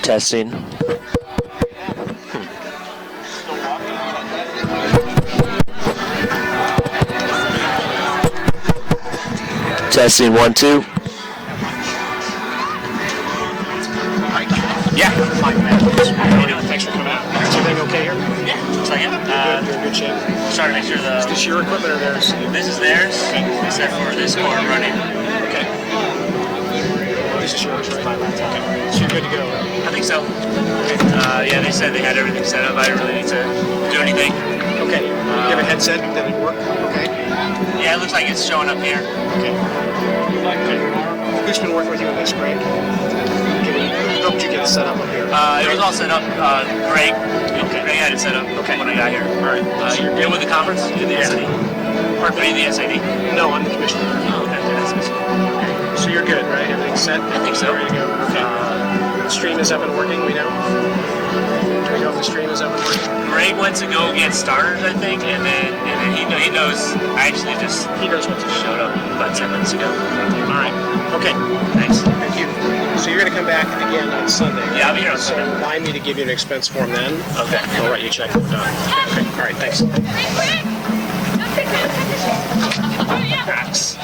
Testing. Testing 1, 2. Yeah, fine, man. How you doing? Thanks for coming out. Is everything okay here? Yeah, looks like it. You're in good shape. Just trying to make sure Is this your equipment or theirs? this is theirs, except for this core running. Okay. This is yours, right? Okay. So you're good to go, right? I think so. Yeah, they said they had everything set up. I didn't really need to do anything. Okay. You have a headset that would work? Okay. Yeah, it looks like it's showing up here. Okay. Who's been working with you on this, Greg? Helped you get it set up here? It was all set up. Greg. Okay. Greg had it set up when I got here. All right. You're good with the conference? You're the SID? Are you the SID? No, I'm the commissioner. Oh, okay. That's So you're good, right? Everything's set? I think so. Ready to go? Okay. The stream is up and working, we know? Do we know if the stream is up and working? Greg went to go get starters, I think, and then he knows. I actually just What to showed up about 10 minutes ago. All right. Okay. Thanks. Thank you. So you're going to come back again on Sunday? Yeah, I'll be here on So Sunday. remind me to give you an expense form then. Okay. I'll write you a check when we're done. Okay. All right. Thanks. Thanks.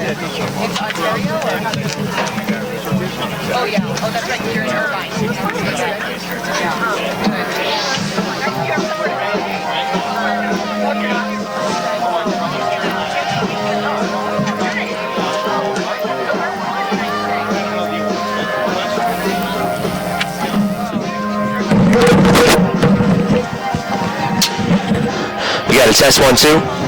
It's Ontario or? Oh yeah. Oh, that's right. You're in Irvine. We got a test 1, 2.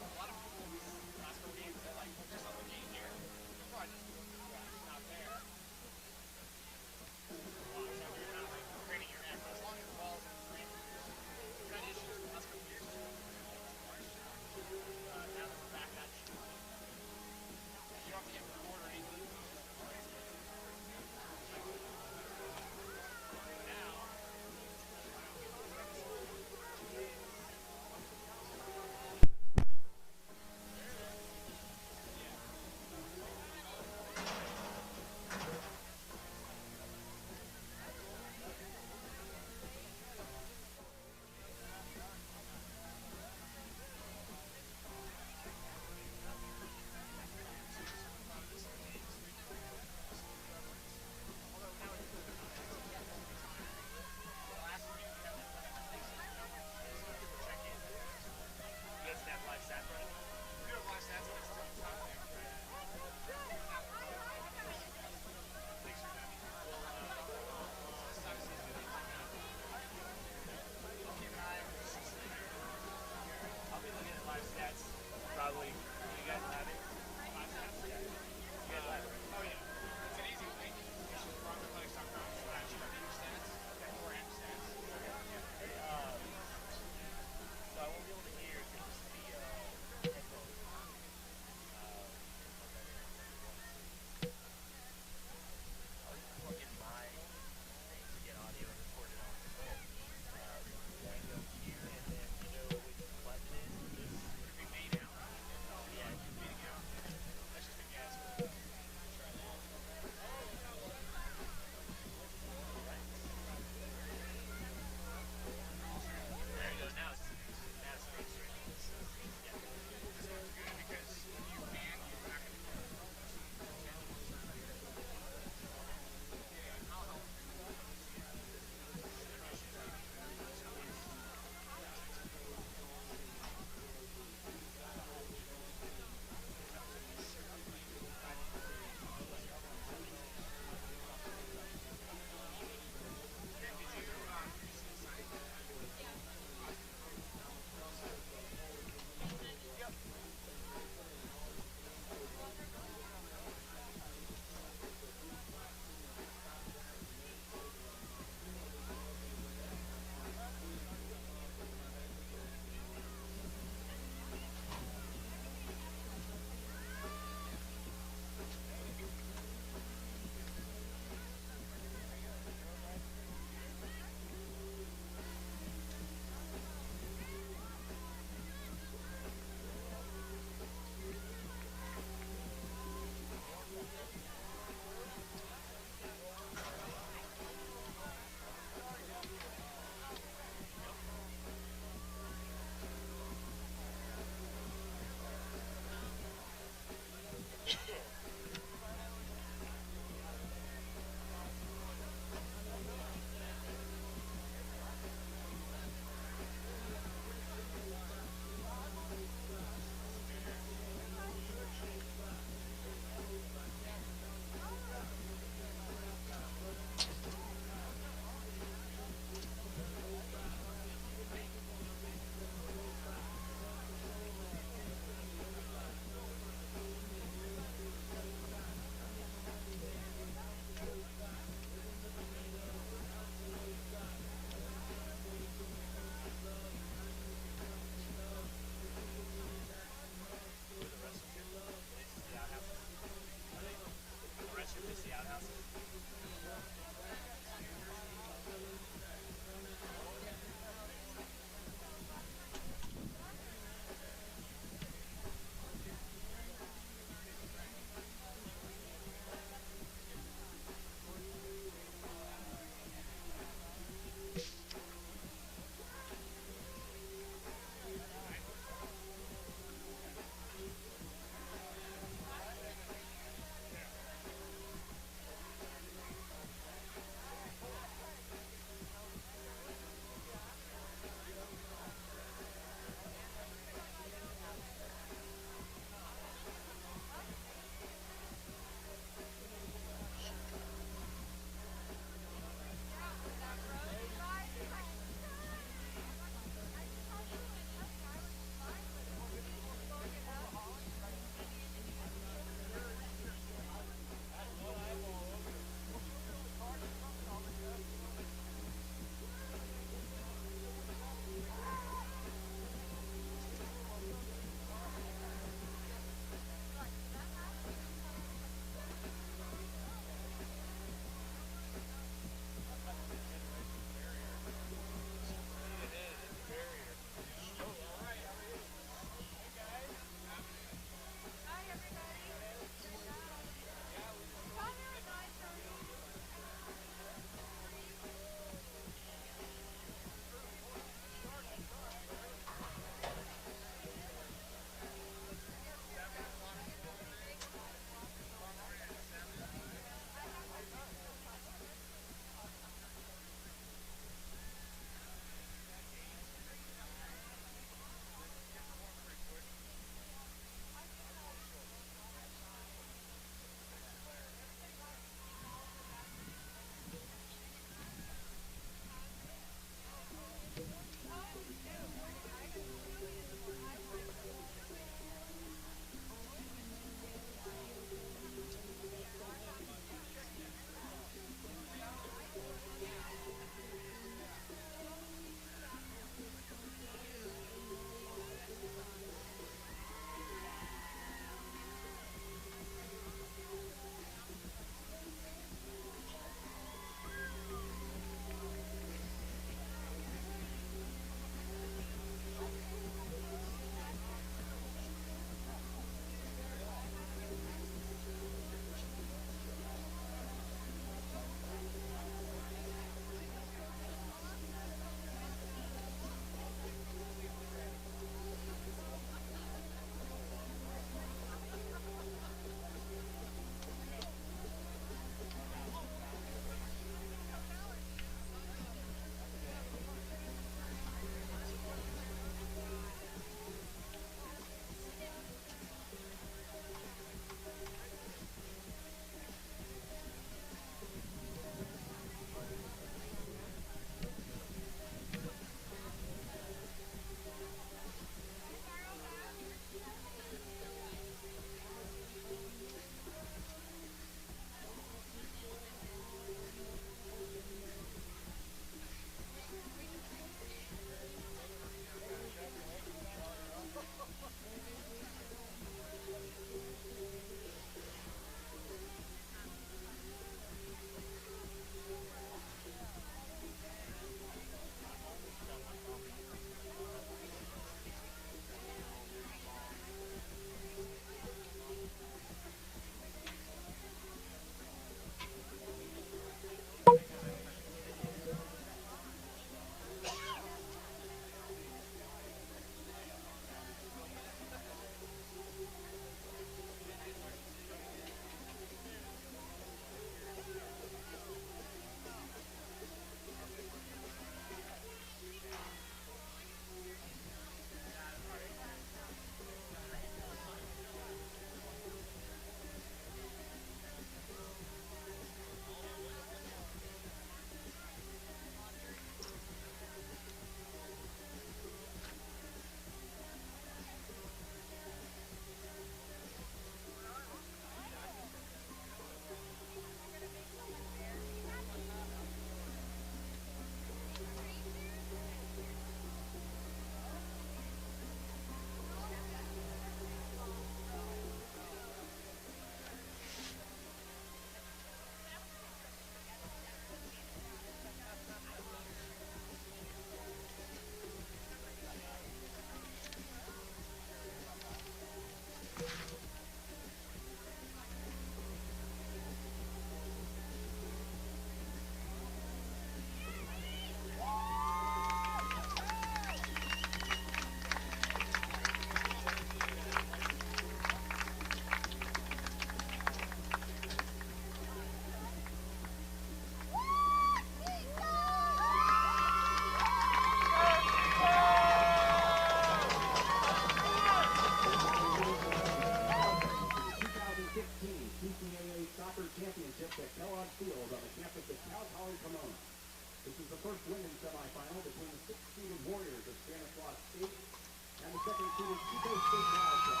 included Chico State Wildcats.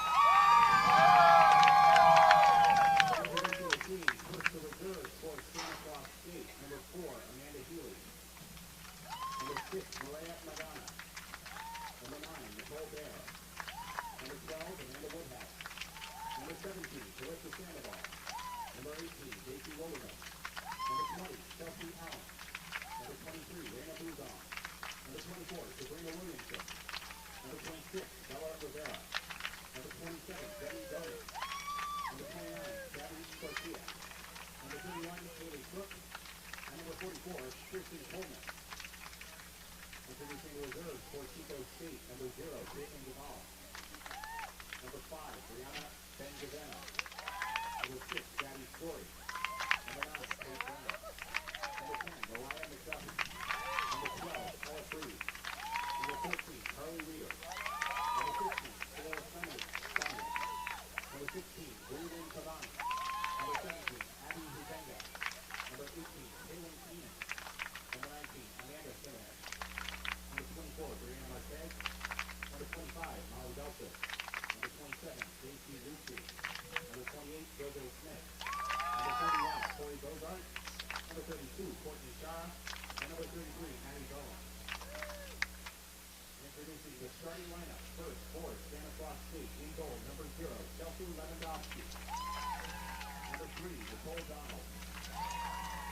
Introducing the team, first to reserve for Stanislaus State, number 4, Amanda Healy. Number 6, Malaya Madonna. Number 9, Nicole Bear. Number 12, Amanda Woodhouse. Number 17, Calista Sandoval. Number 18, J.P. Williams. Number 20, Chelsea Allen. Number 23, Raina Buzon. Number 24, Sabrina Williamson. Number 26, Bella Rivera. Number 27, Debbie Donis. Number 29, Gabby Garcia. Number 31, Haley Cook. And number 44, Kirsten Coleman. Introducing the reserves for Chico State, number 0, Caitlin Duval. Number 5, Brianna Benjavena. Number 6, Gabby Story. Number 9, Kate Brown. Number 10, Mariah McDuffie. Number 12, Ella Freed. Number 14, Carly Weir. Number 15, Sarah Summers. Number 16, Brandon Cavani. Number 17, Abby Huzenga. Number 18, Kaylin Keenan. Number 19, Amanda Simmons. Number 24, Brianna Marquez. Number 25, Molly Delta. Number 27, J.C. Lucy. Number 28, Jojo Smith. Number 31, Corey Bogart. Number 32, Courtney Shaw. And number 33, Maddie Bowen. Introducing the starting lineup. First for Stanislaus State, in goal, number 0, Chelsea Lewandowski. Number 3, Nicole Donald.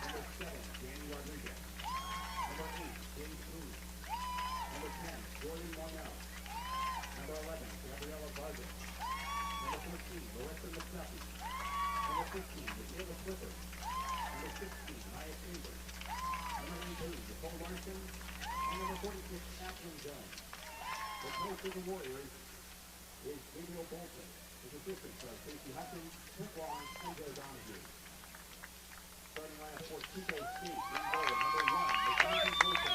Number 7, Danny Rodriguez. Number 8, James Moon. Number 10, Jordan Mornell. Number 11, Gabriella Vargas. Number 14, Melissa McDuffie. Number 15, Michaela Clifford. Number 16, Maya Chambers. Number 19, Nicole Larson. And number 46, Ashlyn Jones. The coach of the Warriors is Gabriel Bolton. His assistants are Stacey Hutchins, Cliff Long, and Joe Donahue. Starting lineup for Chico State, in goal, number 1, Mackenzie Wilson.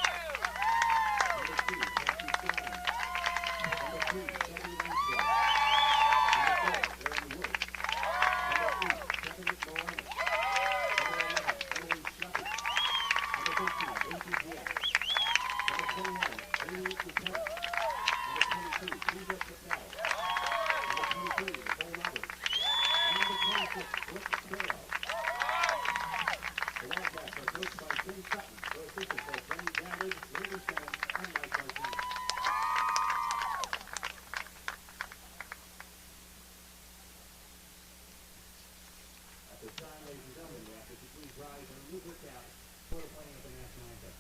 Number 2, Kathy Stone. Number 3, Shelby Langsdale. Number 4, Aaron Wood. Number 8, Kevin McMorris. Number 11, Emily Schleppy. Number 13, Lacey Diaz. Number 21, Amy Lieutenant. Number 22, Lisa Patel. Number 23, Nicole Roberts. And number 26, Brooke Sparrow. The Wildcats are coached by Jim Sutton, their assistants are Jenny Gabbard, Linda Simmons, and Mike Martinez. At this time, ladies and gentlemen, we ask that you please rise and remove your cap for the playing of the national anthem.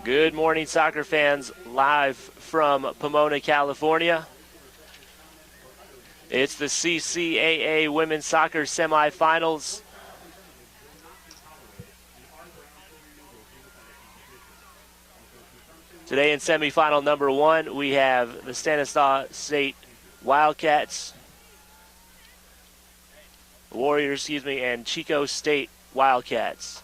Good morning, soccer fans, live from Pomona, California. It's the CCAA Women's Soccer Semifinals. Today in semifinal number 1, we have the Stanislaus State Wildcats, Warriors, and Chico State Wildcats.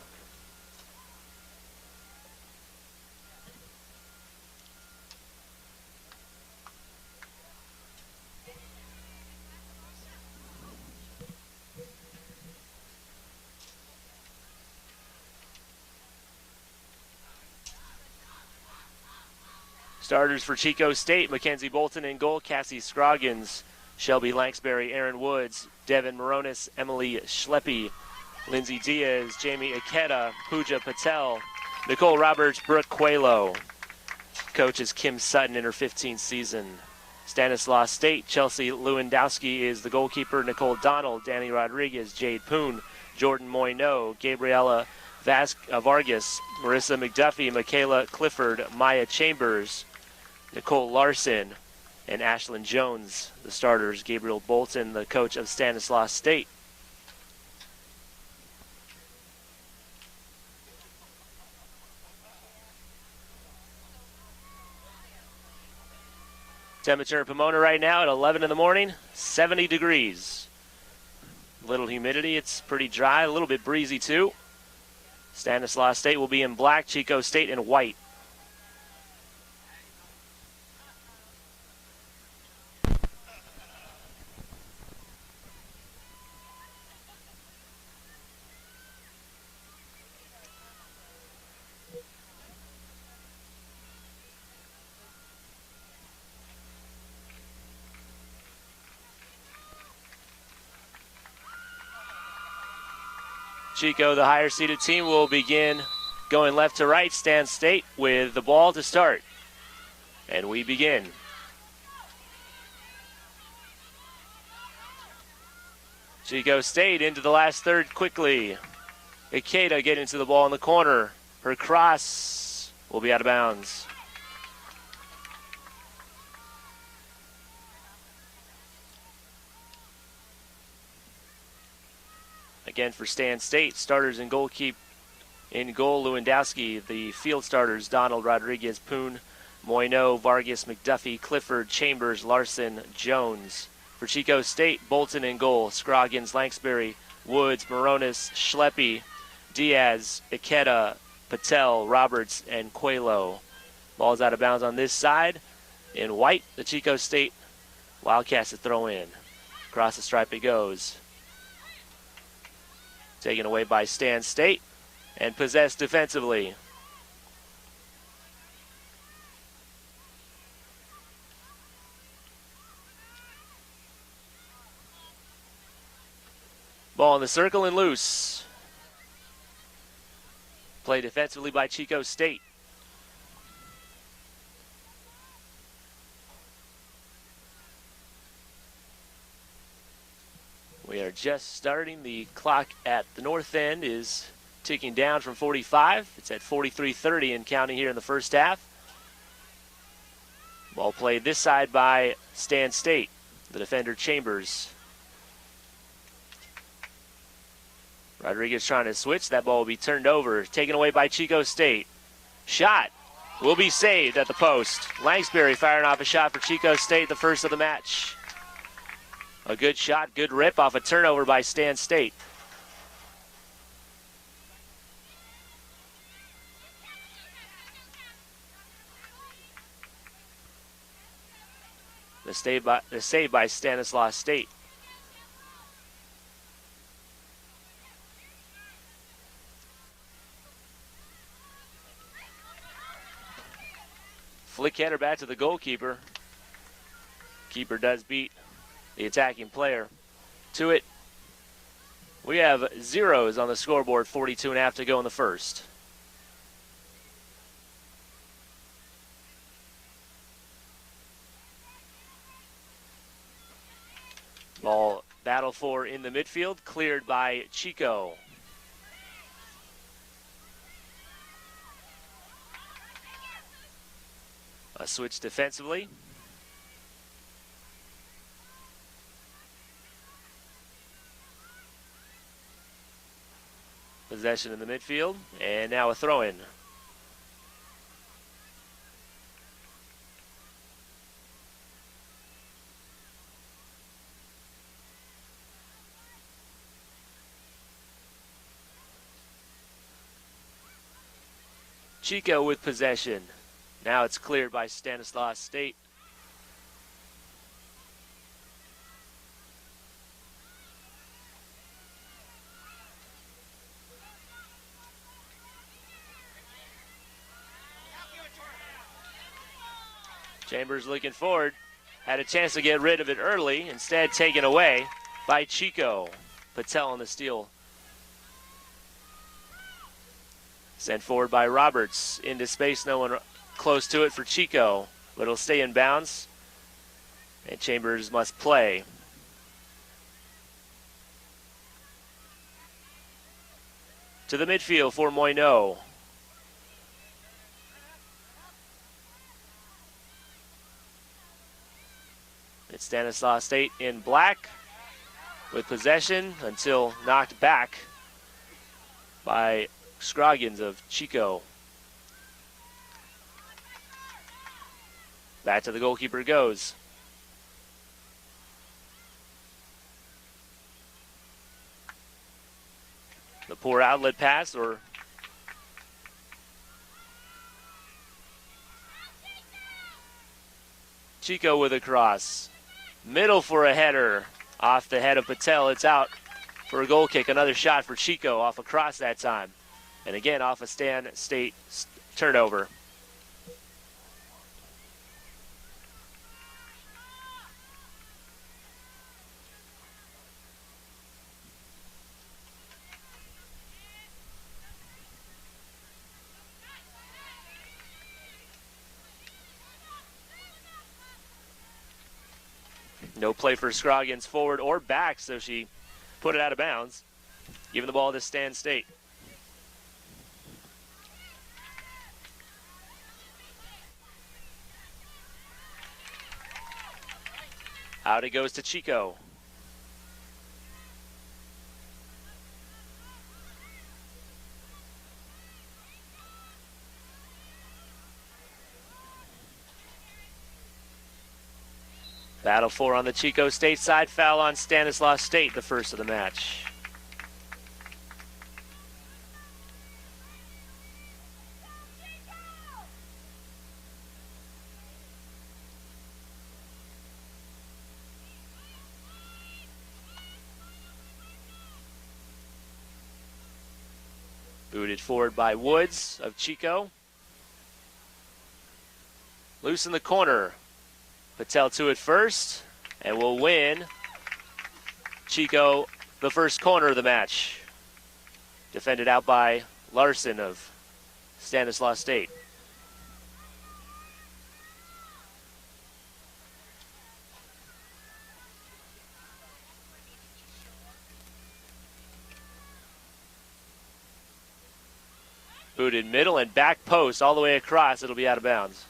Starters for Chico State: Mackenzie Bolton in goal, Cassie Scroggins, Shelby Lanksberry, Aaron Woods, Devin Moronis, Emily Schleppy, Lindsay Diaz, Jamie Ikeda, Pooja Patel, Nicole Roberts, Brooke Coelho. Coach is Kim Sutton in her 15th season. Stanislaus State: Chelsea Lewandowski is the goalkeeper, Nicole Donald, Danny Rodriguez, Jade Poon, Jordan Moineau, Gabriella Vargas, Marissa McDuffie, Michaela Clifford, Maya Chambers, Nicole Larson, and Ashlyn Jones, the starters. Gabriel Bolton, the coach of Stanislaus State. Temperature in Pomona right now at 11 in the morning, 70 degrees. Little humidity, it's pretty dry, a little bit breezy too. Stanislaus State will be in black, Chico State in white. Chico, the higher seeded team, will begin going left to right. Stan State with the ball to start. And we begin. Chico State into the last third quickly. Ikeda getting to the ball in the corner. Her cross will be out of bounds. Again for Stan State, starters in goal Lewandowski. The field starters: Donald, Rodriguez, Poon, Moineau, Vargas, McDuffie, Clifford, Chambers, Larson, Jones. For Chico State, Bolton in goal, Scroggins, Lanksberry, Woods, Moronis, Schleppy, Diaz, Ikeda, Patel, Roberts, and Coelho. Ball's out of bounds on this side. In white, the Chico State Wildcats to throw in. Across the stripe it goes. Taken away by Stan State and possessed defensively. Ball in the circle and loose. Played defensively by Chico State. We are just starting. The clock at the north end is ticking down from 45. It's at 43:30 and counting here in the first half. Ball played this side by Stan State, the defender Chambers. Rodriguez trying to switch. That ball will be turned over. Taken away by Chico State. Shot will be saved at the post. Langsbury firing off a shot for Chico State, the first of the match. A good shot, good rip off a turnover by Stan State. The save by Stanislaus State. Flick header back to the goalkeeper. Keeper does beat the attacking player to it. We have zeros on the scoreboard, 42.5 to go in the first. Ball battle for in the midfield, cleared by Chico. A switch defensively. Possession in the midfield, and now a throw-in. Chico with possession. Now it's cleared by Stanislaus State. Chambers looking forward. Had a chance to get rid of it early, instead taken away by Chico. Patel on the steal. Sent forward by Roberts. Into space, no one close to it for Chico. But it'll stay in bounds. And Chambers must play. To the midfield for Moineau. It's Stanislaus State in black with possession until knocked back by Scroggins of Chico. Back to the goalkeeper it goes. The poor outlet pass, or Chico with a cross. Middle for a header. Off the head of Patel. It's out for a goal kick. Another shot for Chico off a cross that time. And again off a Stan State turnover. No play for Scroggins forward or back, so she put it out of bounds, giving the ball to Stan State. Out it goes to Chico. Battle 4 on the Chico State side. Foul on Stanislaus State, the first of the match. Booted forward by Woods of Chico. Loose in the corner. Patel to it first, and will win Chico the first corner of the match. Defended out by Larson of Stanislaus State. Booted middle and back post all the way across. It'll be out of bounds.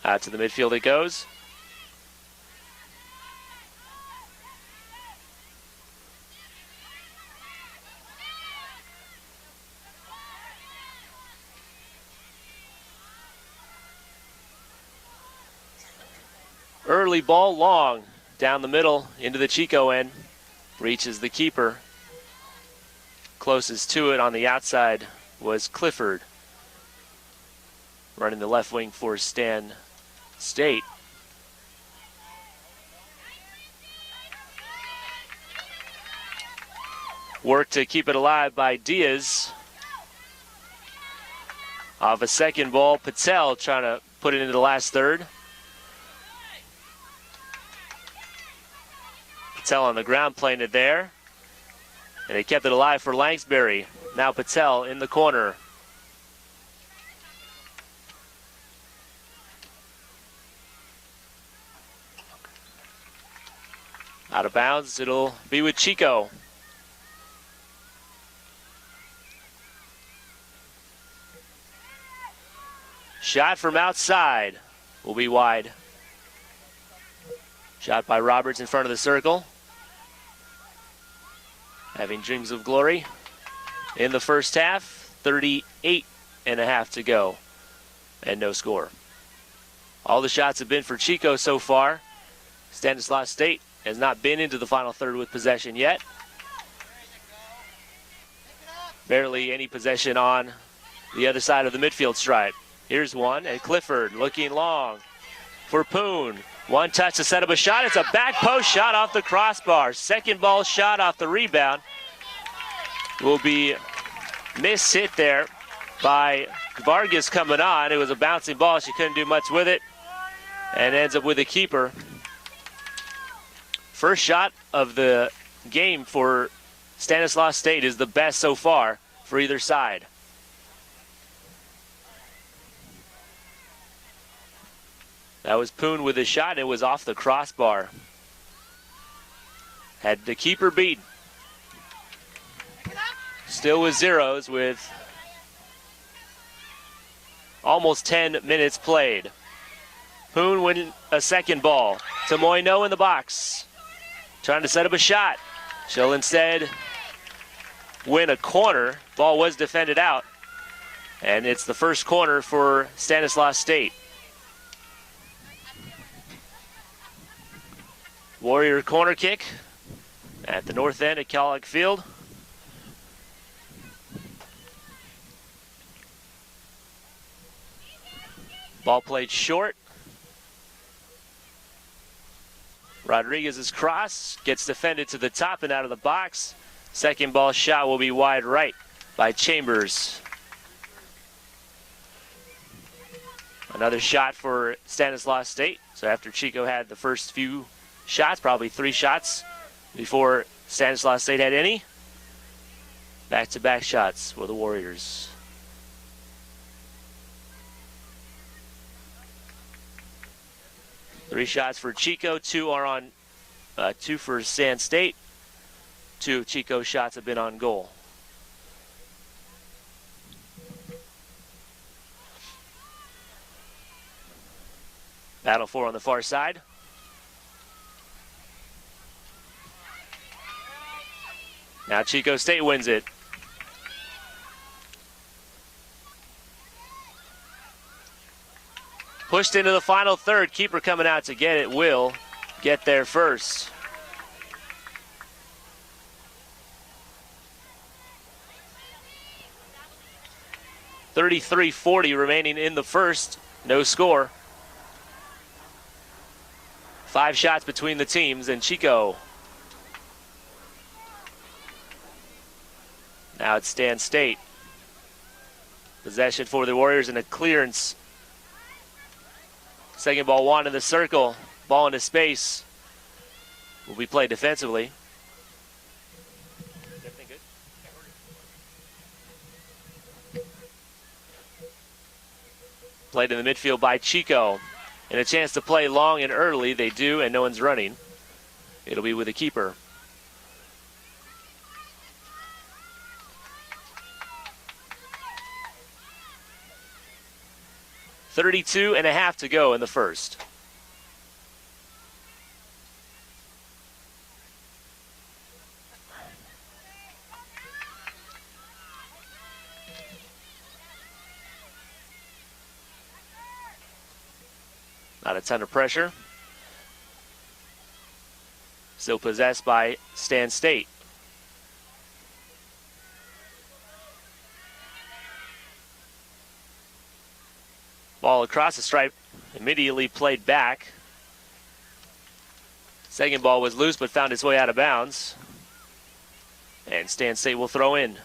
Out to the midfield it goes. Early ball long down the middle into the Chico end. Reaches the keeper. Closest to it on the outside was Clifford. Running the left wing for Stan State. Work to keep it alive by Diaz. Off a second ball, Patel trying to put it into the last third. Patel on the ground playing it there. And they kept it alive for Langsbury. Now Patel in the corner. Out of bounds, it'll be with Chico. Shot from outside will be wide. Shot by Roberts in front of the circle. Having dreams of glory in the first half. 38 and a half to go. And no score. All the shots have been for Chico so far. Stanislaus State has not been into the final third with possession yet. Barely any possession on the other side of the midfield stripe. Here's one, and Clifford looking long for Poon. One touch to set up a shot. It's a back post shot off the crossbar. Second ball shot off the rebound. Will be missed hit there by Vargas coming on. It was a bouncing ball. She couldn't do much with it and ends up with the keeper. First shot of the game for Stanislaus State is the best so far for either side. That was Poon with a shot. It was off the crossbar. Had the keeper beat. Still with zeros with almost 10 minutes played. Poon winning a second ball. Tamoino in the box. Trying to set up a shot. She'll instead win a corner. Ball was defended out. And it's the first corner for Stanislaus State. Warrior corner kick at the north end at Kellogg Field. Ball played short. Rodriguez's cross gets defended to the top and out of the box. Second ball shot will be wide right by Chambers. Another shot for Stanislaus State. So after Chico had the first few shots, probably 3 shots before Stanislaus State had any. Back-to-back shots for the Warriors. Three shots for Chico, 2 are on, 2 for San State. 2 of Chico's shots have been on goal. Battle 4 on the far side. Now Chico State wins it. Pushed into the final third. Keeper coming out to get it. Will get there first. .33-40 remaining in the first. No score. 5 shots between the teams, and Chico. Now it's Stan State. Possession for the Warriors and a clearance. Second ball, one in the circle. Ball into space. Will be played defensively. Everything good? Played in the midfield by Chico. And a chance to play long and early. They do, and no one's running. It'll be with the keeper. .32.5 to go in the first. Not a ton of pressure. Still possessed by Stan State. Ball across the stripe, immediately played back. Second ball was loose but found its way out of bounds. And Stan State will throw in.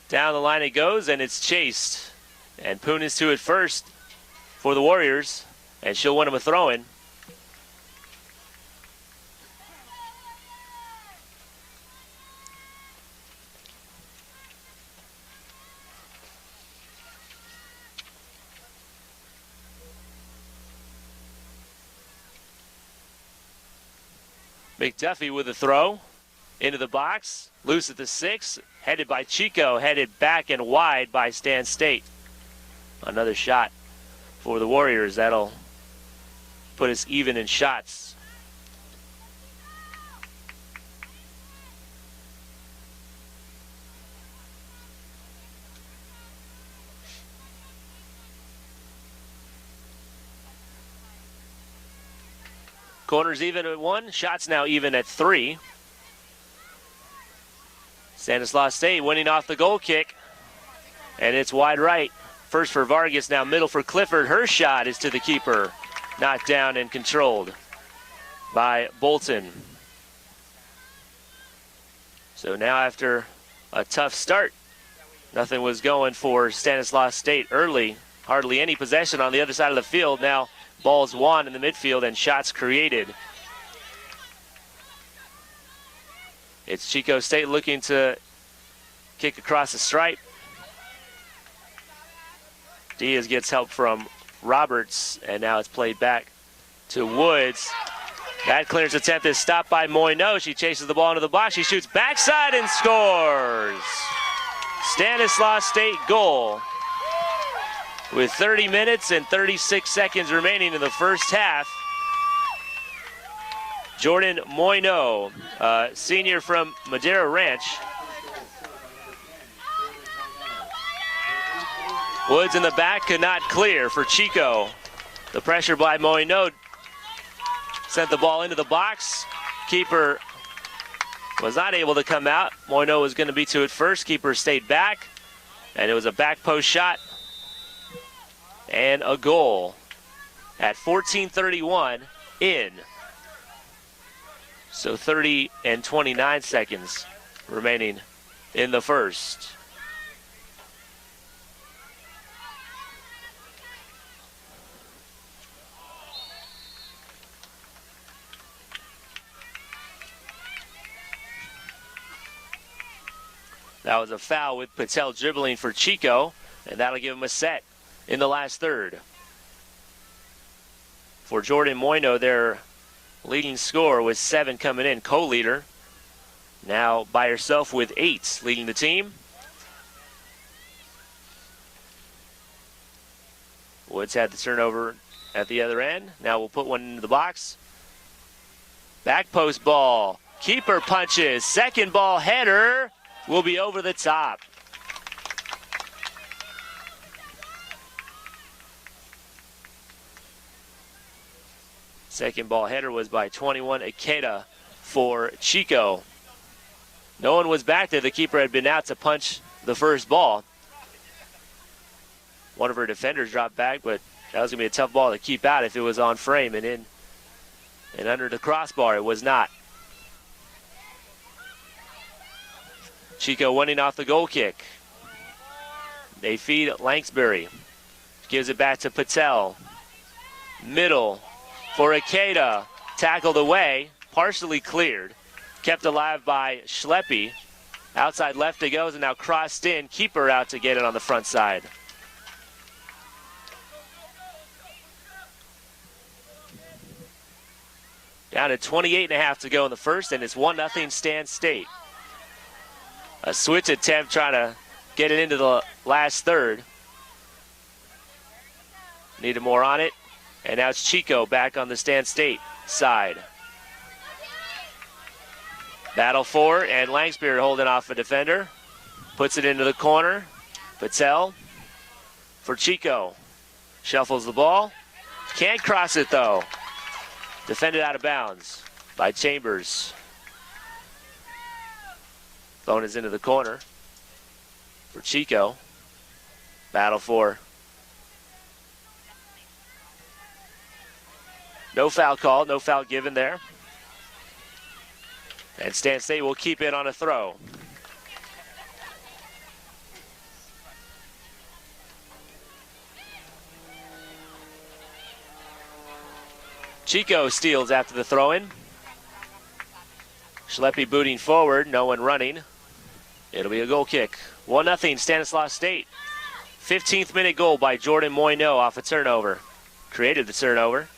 Down the line it goes, and it's chased. And Poon is to it first for the Warriors, and she'll win him a throw-in. McDuffie with a throw. into the box. Loose at the 6. Headed by Chico. Headed back and wide by Stan State. Another shot for the Warriors. That'll put us even in shots. Corners even at 1. Shots now even at 3. Stanislaus State winning off the goal kick. And it's wide right. First for Vargas, now middle for Clifford. Her shot is to the keeper. Knocked down and controlled by Bolton. So now after a tough start, nothing was going for Stanislaus State early. Hardly any possession on the other side of the field. Now balls won in the midfield and shots created. It's Chico State looking to kick across the stripe. Diaz gets help from Roberts, and now it's played back to Woods. That clearance attempt is stopped by Moineau. She chases the ball into the box. She shoots backside and scores. Stanislaus State goal. With 30 minutes and 36 seconds remaining in the first half, Jordan Moineau, senior from Madera Ranch. Woods in the back could not clear for Chico. The pressure by Moineau sent the ball into the box. Keeper was not able to come out. Moineau was going to be to it first. Keeper stayed back, and it was a back post shot. And a goal at 14:31 in. So 30 and 29 seconds remaining in the first. That was a foul with Patel dribbling for Chico, and that'll give him a set in the last third. For Jordan Moineau, their leading scorer with 7 coming in, co-leader. Now by herself with 8 leading the team. Woods had the turnover at the other end. Now we'll put one into the box. Back post ball. Keeper punches. Second ball header will be over the top. Second ball header was by 21 Ikeda for Chico. No one was back there. The keeper had been out to punch the first ball. One of her defenders dropped back, but that was going to be a tough ball to keep out if it was on frame and in and under the crossbar. It was not. Chico winning off the goal kick. They feed Lanksbury. Gives it back to Patel. Middle for Ikeda. Tackled away. Partially cleared. Kept alive by Schleppe. Outside left it goes and now crossed in. Keeper out to get it on the front side. Down to 28.5 to go in the first, and it's 1-0 Stan State. A switch attempt trying to get it into the last third. Needed more on it. And now it's Chico back on the Stan State side. Battle for, and Langsbury holding off a defender. Puts it into the corner. Patel for Chico. Shuffles the ball. Can't cross it though. Defended out of bounds by Chambers. Phone is into the corner for Chico. Battle for. No foul called, no foul given there. And Stan State will keep it on a throw. Chico steals after the throw-in. Schleppe booting forward, no one running. It'll be a goal kick. 1-0 Stanislaus State. 15th minute goal by Jordan Moineau off a turnover. Created the turnover.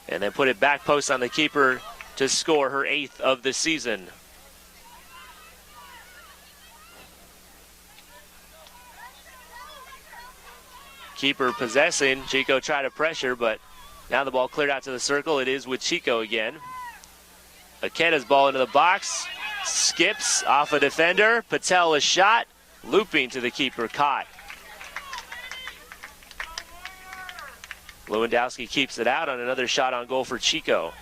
And then put it back post on the keeper to score her 8th of the season. Keeper possessing. Chico tried to pressure, but now the ball cleared out to the circle. It is with Chico again. Akeda's ball into the box. Skips off a defender. Patel a shot. Looping to the keeper. Caught. Lewandowski keeps it out on another shot on goal for Chico.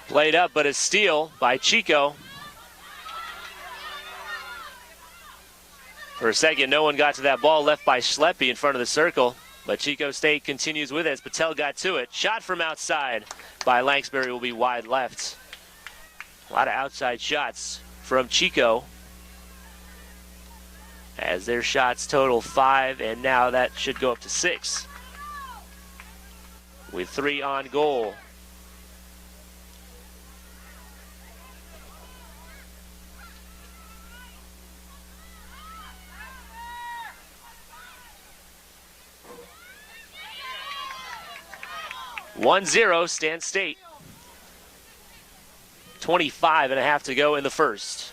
Played up, but a steal by Chico. For a second, no one got to that ball left by Schleppe in front of the circle, but Chico State continues with it as Patel got to it. Shot from outside by Lanksbury will be wide left. A lot of outside shots from Chico, as their shots total 5, and now that should go up to 6. With 3 on goal. 1-0, Stan State. 25.5 to go in the first.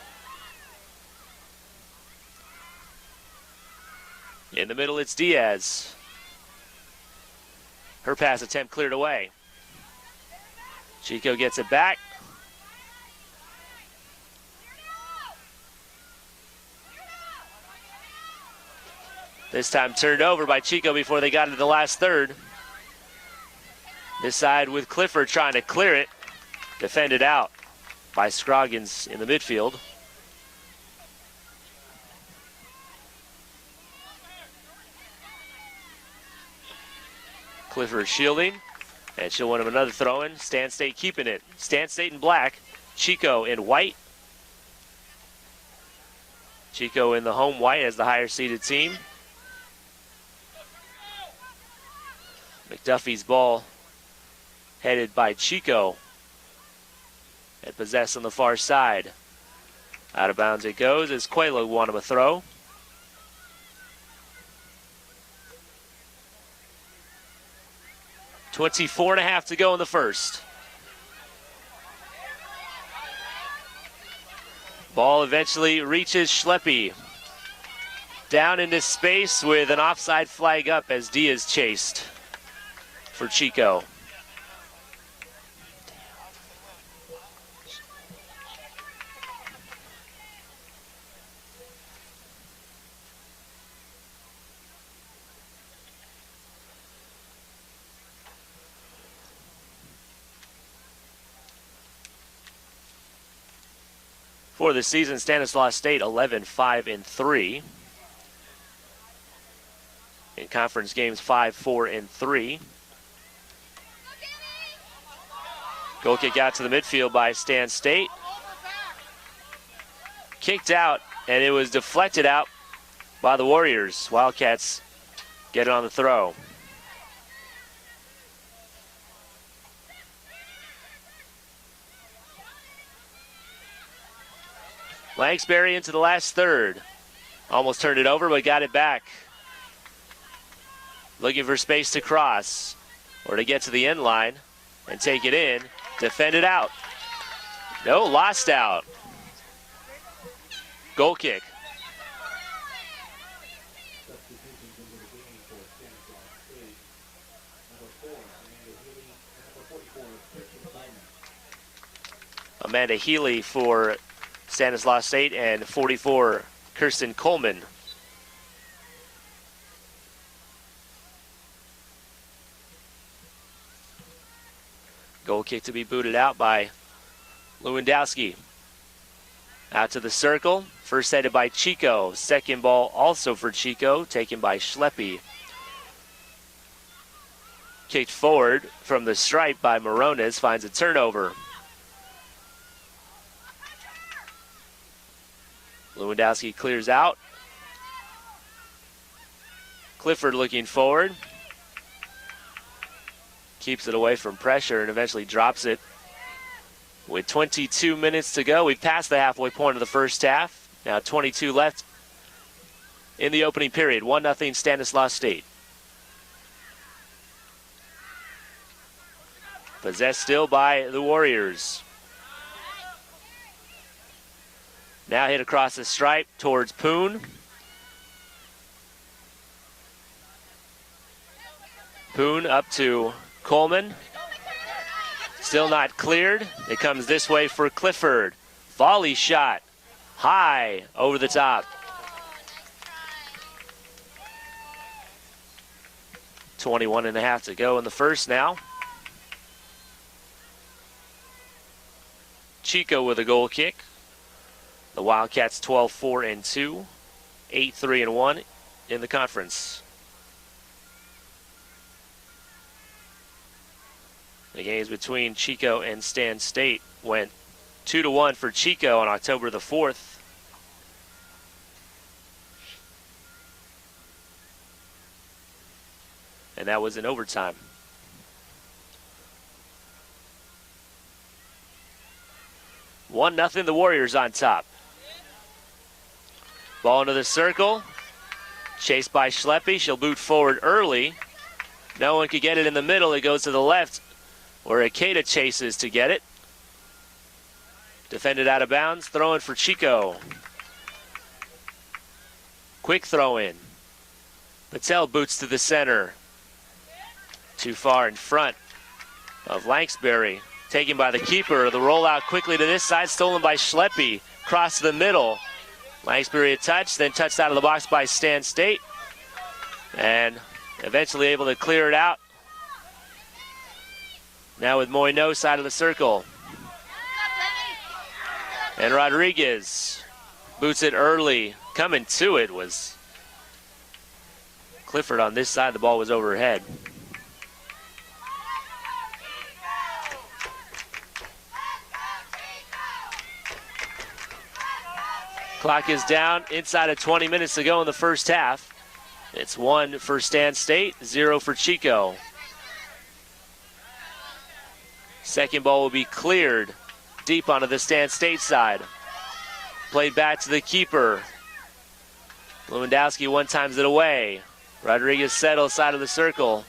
In the middle, it's Diaz. Her pass attempt cleared away. Chico gets it back. This time turned over by Chico before they got into the last third. This side with Clifford trying to clear it. Defended out by Scroggins in the midfield. Clifford shielding, and she'll win him another throw-in. Stan State keeping it. Stan State in black, Chico in white. Chico in the home white as the higher-seeded team. McDuffie's ball headed by Chico and possessed on the far side. Out of bounds it goes as Coelho won him a throw. .24.5 to go in the first. Ball eventually reaches Schleppe. Down into space with an offside flag up as Diaz chased for Chico. For the season, Stanislaus State 11-5-3. In conference games, 5-4-3. Goal kick out to the midfield by Stan State. Kicked out, and it was deflected out by the Warriors. Wildcats get it on the throw. Lanksbury into the last third. Almost turned it over, but got it back. Looking for space to cross or to get to the end line and take it in. Defended out. No, lost out. Goal kick. Amanda Healy for Stanislaus State and 44, Kirsten Coleman. Goal kick to be booted out by Lewandowski. Out to the circle. First headed by Chico. Second ball also for Chico, taken by Schleppe. Kicked forward from the stripe by Morones, finds a turnover. Lewandowski clears out. Clifford looking forward. Keeps it away from pressure and eventually drops it. With 22 minutes to go, we've passed the halfway point of the first half. Now 22 left in the opening period. 1-0 Stanislaus State. Possessed still by the Warriors. Now hit across the stripe towards Poon. Poon up to Coleman. Still not cleared. It comes this way for Clifford. Volley shot. High over the top. 21.5 to go in the first now. Chico with a goal kick. The Wildcats 12-4-2, 8-3-1 in the conference. The games between Chico and Stan State went 2-1 for Chico on October the 4th. And that was in overtime. One nothing, the Warriors on top. Ball into the circle. Chased by Schleppe. She'll boot forward early. No one could get it in the middle. It goes to the left where Ikeda chases to get it. Defended out of bounds. Throw in for Chico. Quick throw in. Patel boots to the center. Too far in front of Lanksbury. Taken by the keeper. The rollout quickly to this side. Stolen by Schleppe. Cross to the middle. Lanksbury a touch. Then touched out of the box by Stan State. And eventually able to clear it out. Now with Moineau side of the circle. And Rodriguez boots it early. Coming to it was Clifford on this side. The ball was overhead. Clock is down inside of 20 minutes to go in the first half. It's 1 for Stan State, 0 for Chico. Second ball will be cleared deep onto the Stan State side. Played back to the keeper. Lewandowski one times it away. Rodriguez settles side of the circle.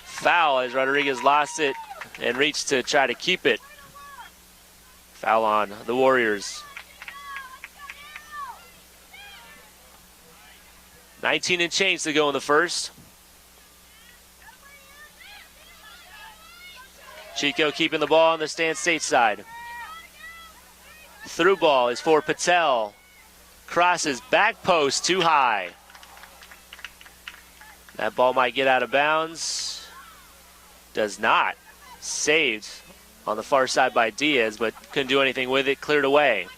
Foul as Rodriguez lost it and reached to try to keep it. Foul on the Warriors. 19 and change to go in the first. Chico keeping the ball on the Stan State side. Through ball is for Patel. Crosses back post too high. That ball might get out of bounds. Does not. Saved on the far side by Diaz, but couldn't do anything with it. Cleared away.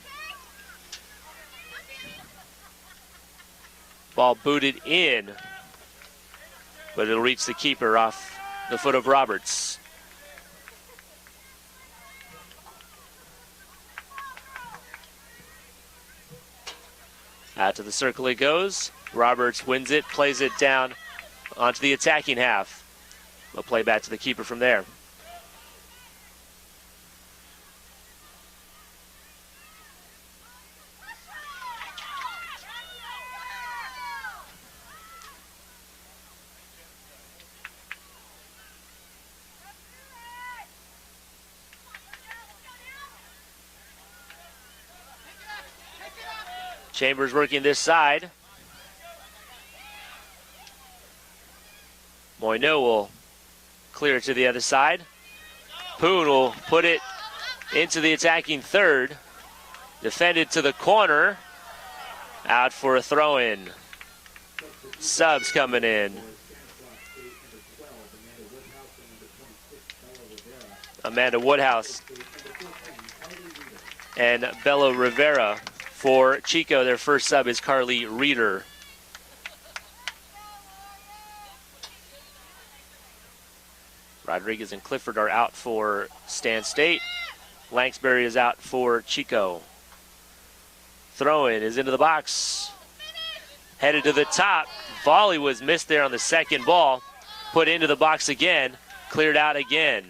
Ball booted in, but it'll reach the keeper off the foot of Roberts. Out to the circle it goes. Roberts wins it, plays it down onto the attacking half. They'll play back to the keeper from there. Chambers working this side. Moineau will clear it to the other side. Poon will put it into the attacking third. Defended to the corner. Out for a throw-in. Subs coming in. Amanda Woodhouse and Bella Rivera. For Chico, their first sub is Carly Reeder. Rodriguez and Clifford are out for Stan State. Lanksbury is out for Chico. Throw-in is into the box. Headed to the top. Volley was missed there on the second ball. Put into the box again. Cleared out again.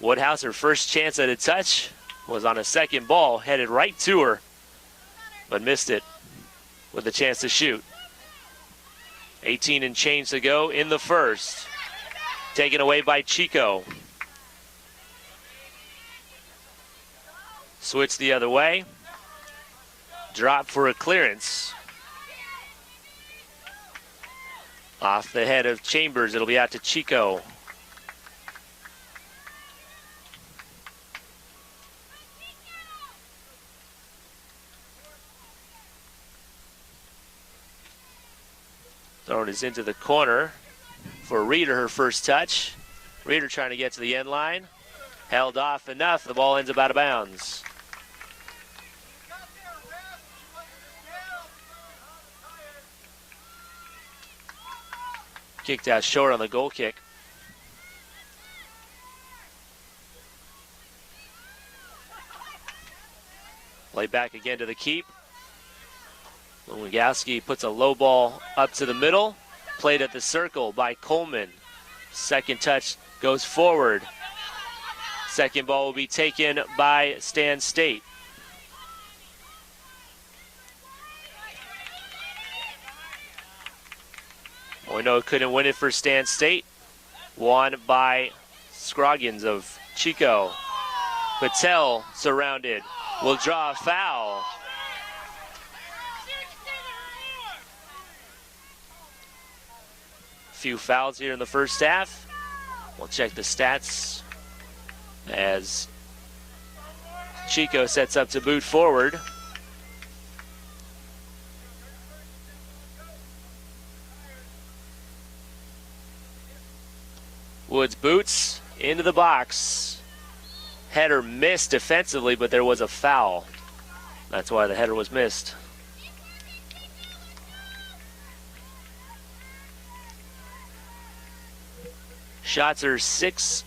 Woodhouse, her first chance at a touch, was on a second ball. Headed right to her, but missed it with a chance to shoot. 18 and change to go in the first. Taken away by Chico. Switch the other way. Drop for a clearance. Off the head of Chambers, it'll be out to Chico. Thrown is into the corner for Reeder, her first touch. Reeder trying to get to the end line. Held off enough, the ball ends up out of bounds. Kicked out short on the goal kick. Play back again to the keep. Lewandowski puts a low ball up to the middle. Played at the circle by Coleman. Second touch goes forward. Second ball will be taken by Stan State. Moino couldn't win it for Stan State. Won by Scroggins of Chico. Patel surrounded. Will draw a foul. Few fouls here in the first half. We'll check the stats as Chico sets up to boot forward. Woods boots into the box. Header missed defensively, but there was a foul. That's why the header was missed. Shots are 6-5,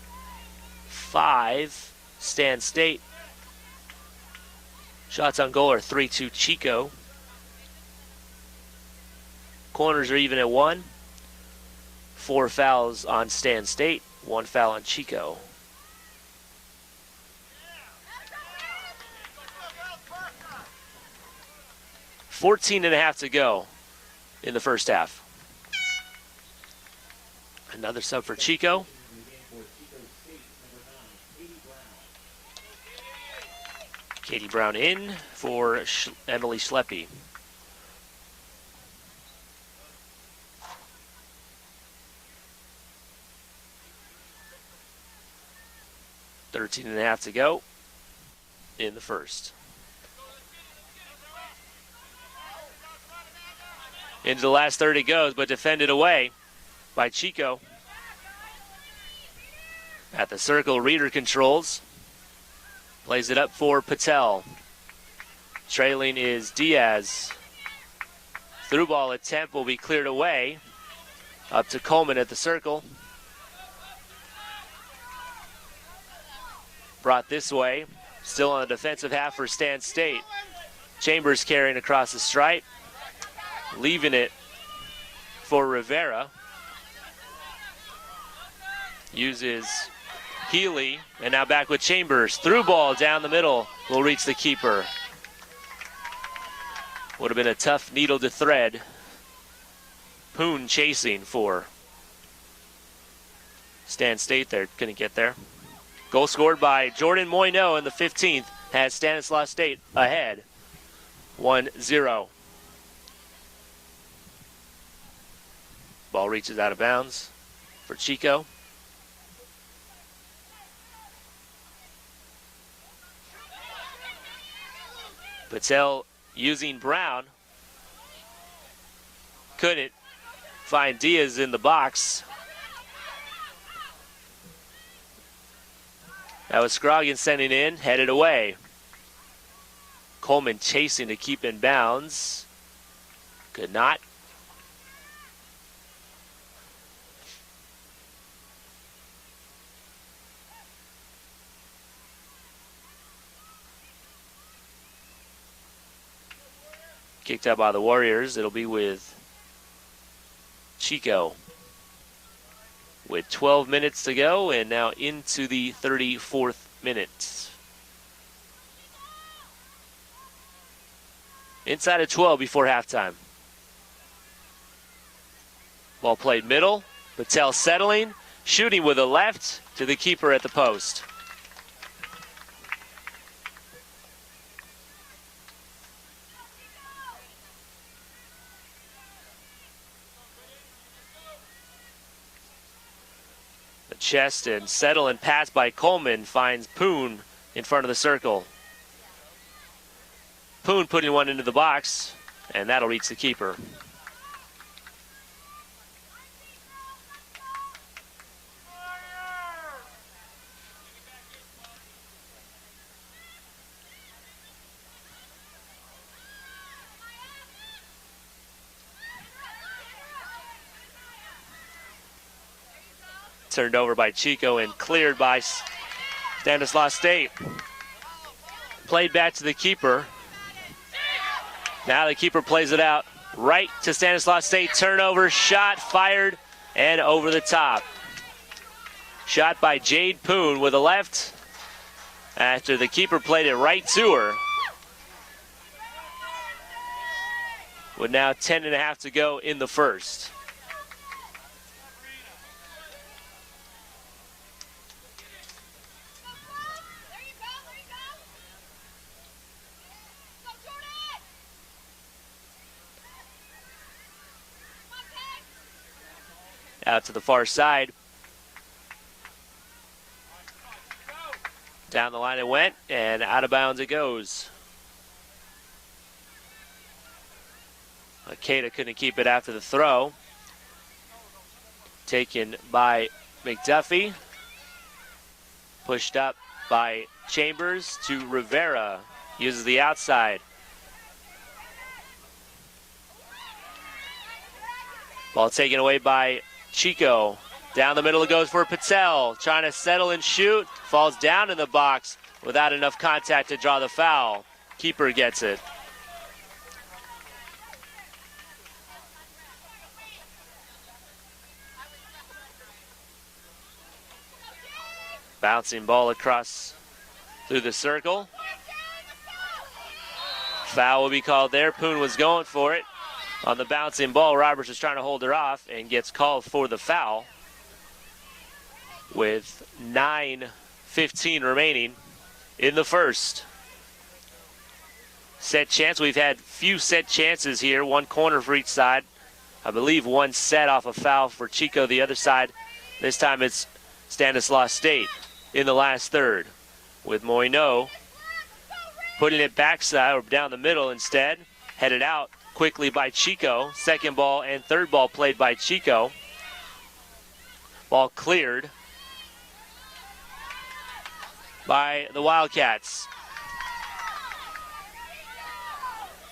Stan State. Shots on goal are 3-2 Chico. Corners are even at 1. 4 fouls on Stan State, 1 foul on Chico. $14.5 to go in the first half. Another sub for Chico. Katie Brown in for Emily Schleppe. $13.5 to go in the first. Into the last third it goes, but defended away by Chico. At the circle, Reeder controls. Plays it up for Patel. Trailing is Diaz. Through ball attempt will be cleared away. Up to Coleman at the circle. Brought this way. Still on the defensive half for Stan State. Chambers carrying across the stripe. Leaving it for Rivera. Uses Healy, and now back with Chambers. Through ball down the middle will reach the keeper. Would have been a tough needle to thread. Poon chasing for Stan State there, couldn't get there. Goal scored by Jordan Moino in the 15th has Stanislaus State ahead, 1-0. Ball reaches out of bounds for Chico. Patel using Brown. Couldn't find Diaz in the box. That was Scroggins sending in, headed away. Coleman chasing to keep in bounds. Could not. kicked out by the Warriors. It'll be with Chico with 12 minutes to go, and now into the 34th minute. Inside of 12 before halftime. Ball played middle. Patel settling, shooting with a left to the keeper at the post. Chest and settle and pass by Coleman finds Poon in front of the circle. Poon putting one into the box, and that'll reach the keeper. Turned over by Chico and cleared by Stanislaus State. Played back to the keeper. Now the keeper plays it out right to Stanislaus State. Turnover, shot, fired, and over the top. Shot by Jade Poon with a left after the keeper played it right to her. With now 10.5 to go in the first. Out to the far side. Down the line it went, and out of bounds it goes. Akeda couldn't keep it after the throw. Taken by McDuffie. Pushed up by Chambers to Rivera. Uses the outside. Ball taken away by Chico. Down the middle it goes for Patel. Trying to settle and shoot. Falls down in the box without enough contact to draw the foul. Keeper gets it. Bouncing ball across through the circle. Foul will be called there. Poon was going for it. On the bouncing ball, Roberts was trying to hold her off and gets called for the foul with 9:15 remaining in the first. Set chance. We've had few set chances here. One corner for each side. I believe one set off a foul for Chico the other side. This time it's Stanislaus State in the last third with Moineau putting it backside or down the middle instead. Headed out quickly by Chico. Second ball and third ball played by Chico. Ball cleared by the Wildcats.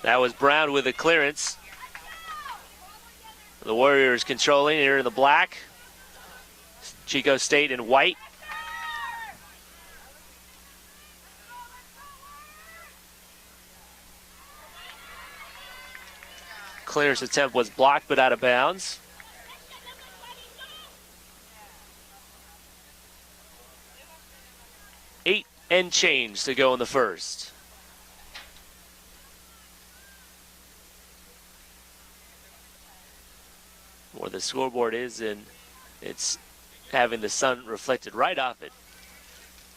That was Brown with the clearance. The Warriors controlling here in the black. Chico State in white. Clearance attempt was blocked but out of bounds. Eight and change to go in the first. Where the scoreboard is, and it's having the sun reflected right off it.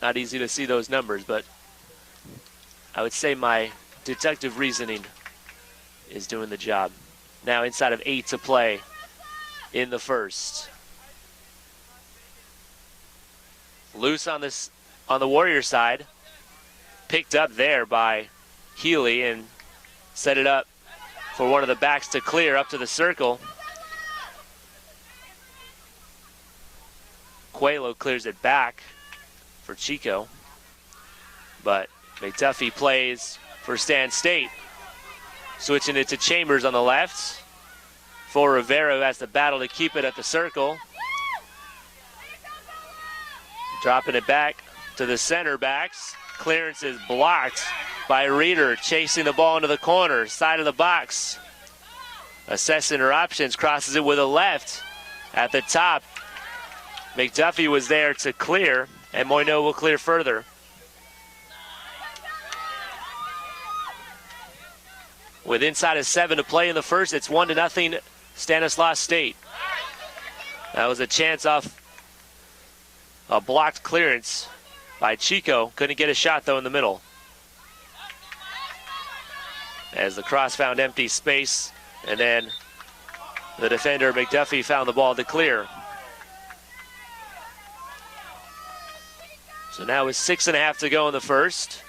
Not easy to see those numbers, but I would say my deductive reasoning is doing the job. Now inside of 8 to play in the first. Loose on the Warrior side. Picked up there by Healy and set it up for one of the backs to clear up to the circle. Coelho clears it back for Chico. But McDuffie plays for Stan State. Switching it to Chambers on the left. For Rivera, who has to battle to keep it at the circle. Dropping it back to the center backs. Clearance is blocked by Reeder, chasing the ball into the corner, side of the box. Assessing her options, crosses it with a left at the top. McDuffie was there to clear, and Moineau will clear further. With inside of 7 to play in the first, it's 1-0 Stanislaus State. That was a chance off a blocked clearance by Chico. Couldn't get a shot, though, in the middle. As the cross found empty space, and then the defender, McDuffie, found the ball to clear. So now with 6.5 to go in the first.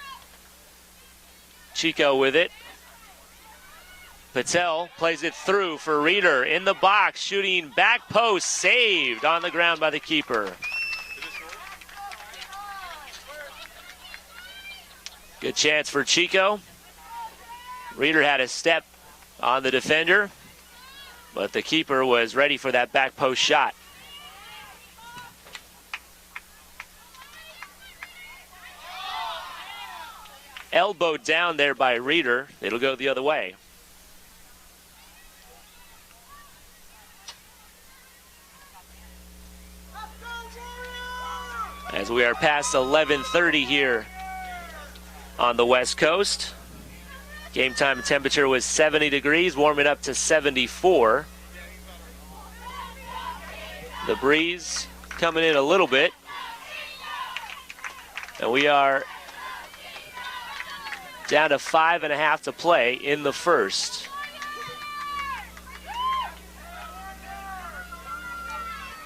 Chico with it. Patel plays it through for Reeder in the box, shooting back post, saved on the ground by the keeper. Good chance for Chico. Reeder had a step on the defender, but the keeper was ready for that back post shot. Elbowed down there by Reeder. It'll go the other way. As we are past 11:30 here on the West Coast. Game time temperature was 70 degrees, warming up to 74. The breeze coming in a little bit. And we are down to 5.5 to play in the first.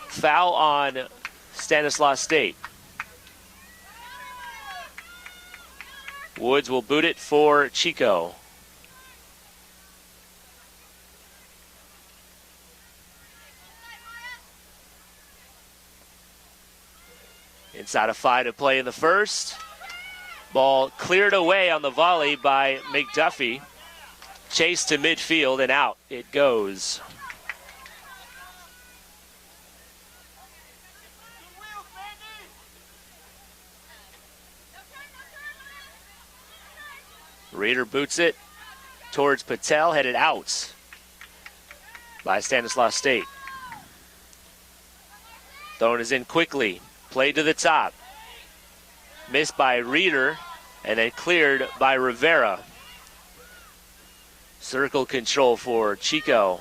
Foul on Stanislaus State. Woods will boot it for Chico. Inside of 5 to play in the first. Ball cleared away on the volley by McDuffie. Chased to midfield and out it goes. Reeder boots it towards Patel, headed out by Stanislaus State. Thrown is in quickly, played to the top. Missed by Reeder, and then cleared by Rivera. Circle control for Chico.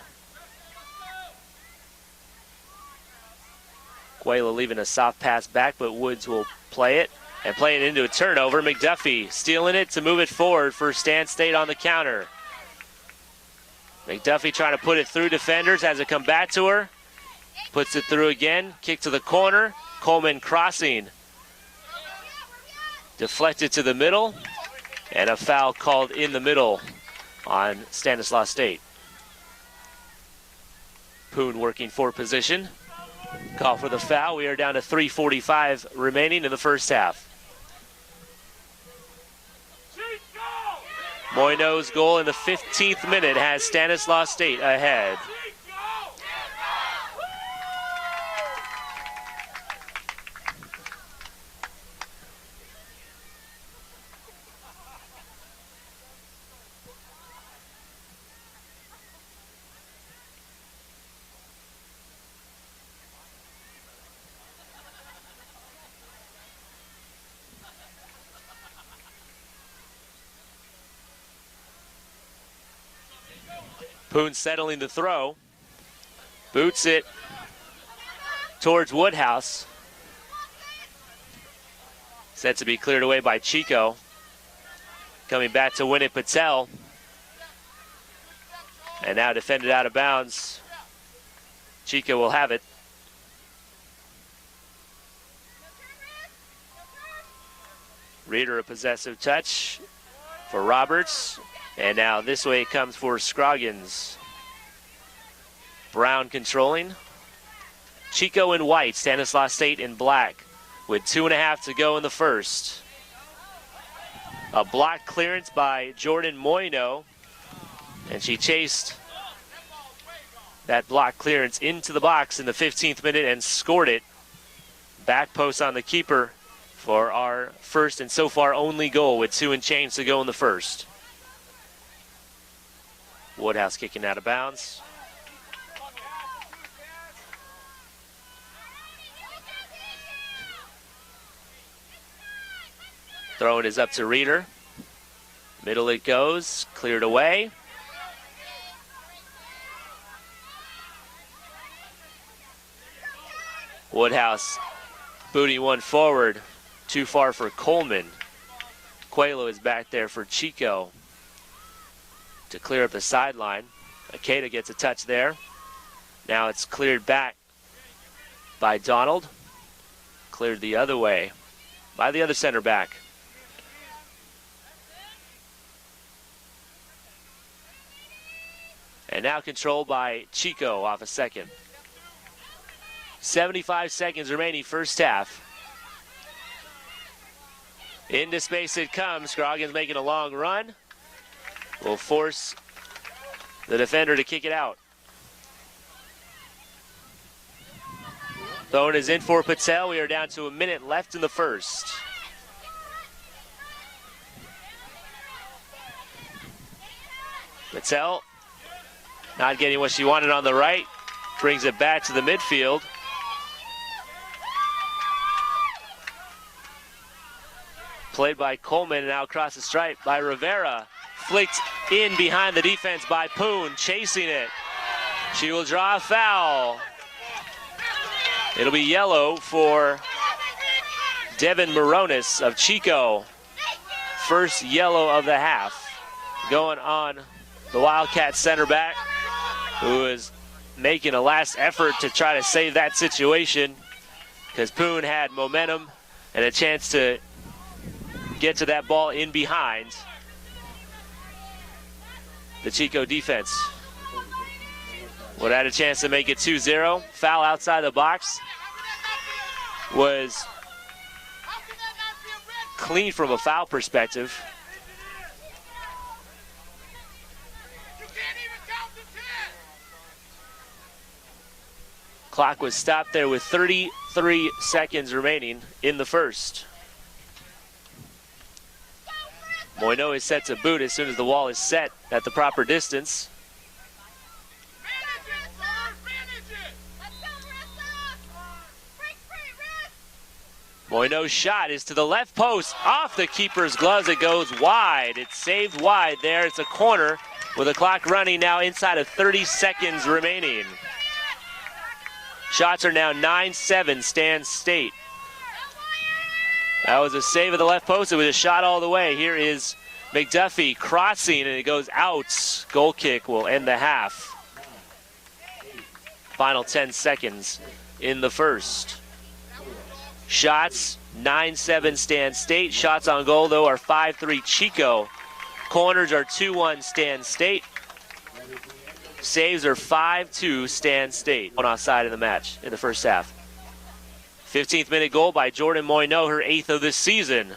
Cuela leaving a soft pass back, but Woods will play it. And playing it into a turnover. McDuffie stealing it to move it forward for Stan State on the counter. McDuffie trying to put it through defenders, has it come back to her. Puts it through again, kick to the corner. Coleman crossing. Deflected to the middle. And a foul called in the middle on Stanislaus State. Poon working for position. Call for the foul. We are down to 3:45 remaining in the first half. Moineau's goal in the 15th minute has Stanislaus State ahead. Poon settling the throw. Boots it towards Woodhouse. Set to be cleared away by Chico. Coming back to win it, Patel. And now defended out of bounds. Chico will have it. Reeder a possessive touch for Roberts. And now this way it comes for Scroggins. Brown controlling. Chico in white, Stanislaus State in black. With 2.5 to go in the first. A block clearance by Jordan Moineau. And she chased that block clearance into the box in the 15th minute and scored it. Back post on the keeper for our first and so far only goal with 2 and change to go in the first. Woodhouse kicking out of bounds. Throwing is up to Reeder. Middle it goes, cleared away. Woodhouse booting one forward, too far for Coleman. Coelho is back there for Chico to clear up the sideline. Ikeda gets a touch there. Now it's cleared back by Donald. Cleared the other way by the other center back. And now controlled by Chico off a second. 75 seconds remaining first half. Into space it comes. Scroggins making a long run. Will force the defender to kick it out. Throwing is in for Patel. We are down to a minute left in the first. Patel not getting what she wanted on the right. Brings it back to the midfield. Played by Coleman and now across the stripe by Rivera. Flicked in behind the defense by Poon, chasing it. She will draw a foul. It'll be yellow for Devin Moronis of Chico. First yellow of the half. Going on the Wildcat center back, who is making a last effort to try to save that situation, because Poon had momentum and a chance to get to that ball in behind the Chico defense. Would have had a chance to make it 2-0. Foul outside the box was clean from a foul perspective. Clock was stopped there with 33 seconds remaining in the first. Moino is set to boot as soon as the wall is set at the proper distance. Moino's shot is to the left post, off the keeper's gloves. It goes wide. It's saved wide there. It's a corner with the clock running now inside of 30 seconds remaining. Shots are now 9-7, Stan State. That was a save of the left post. It was a shot all the way. Here is McDuffie crossing, and it goes out. Goal kick will end the half. Final 10 seconds in the first. Shots, 9-7 Stan State. Shots on goal, though, are 5-3 Chico. Corners are 2-1 Stan State. Saves are 5-2 Stan State. One offside in the match in the first half. 15th minute goal by Jordan Moino, her 8th of this season,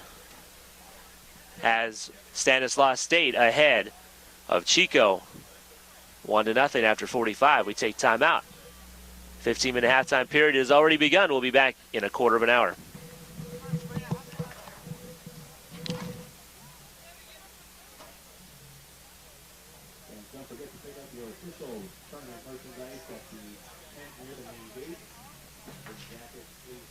has Stanislaus State ahead of Chico. 1-0 after 45. We take timeout. 15-minute halftime period has already begun. We'll be back in a quarter of an hour. And don't forget to pick up your official tournament merchandise at the tent near the main gate. The jacket is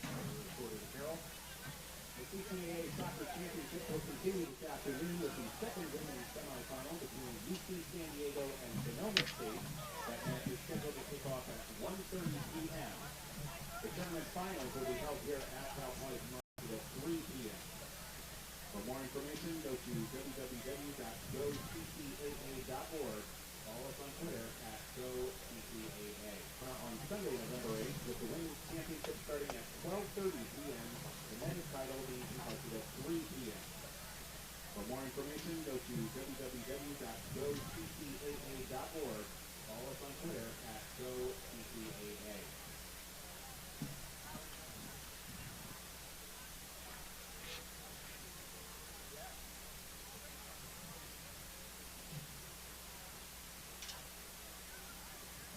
recorded apparel. The CCAA Soccer Championship will continue this afternoon with the second women's semifinal between UC San Diego and Sonoma State. That match is scheduled to kick off at 1:30 p.m. The tournament finals will be held here at South White Market at 3 p.m. For more information, go to www.gocaa.org. Follow us on Twitter at GoCCAA. On Sunday, November 8th, with the women's championship starting at 12:30 p.m., the men's title being contested at 3 p.m. For more information, go to www.gocaa.org. Follow us on Twitter at GoCCAA.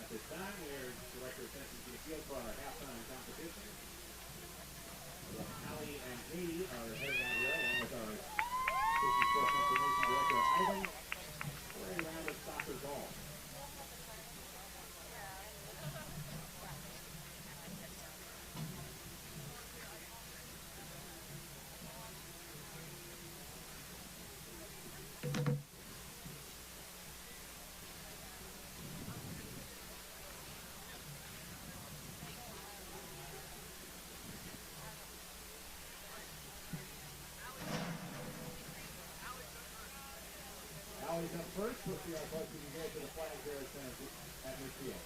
At this time, we're director of attention to the field for our halftime competition. Allie and Katie are heading out here along with our Christian Sports Information Director, Ivan, for a round of soccer ball. Allie's up first. We'll see how close we can get to the flag here at midfield.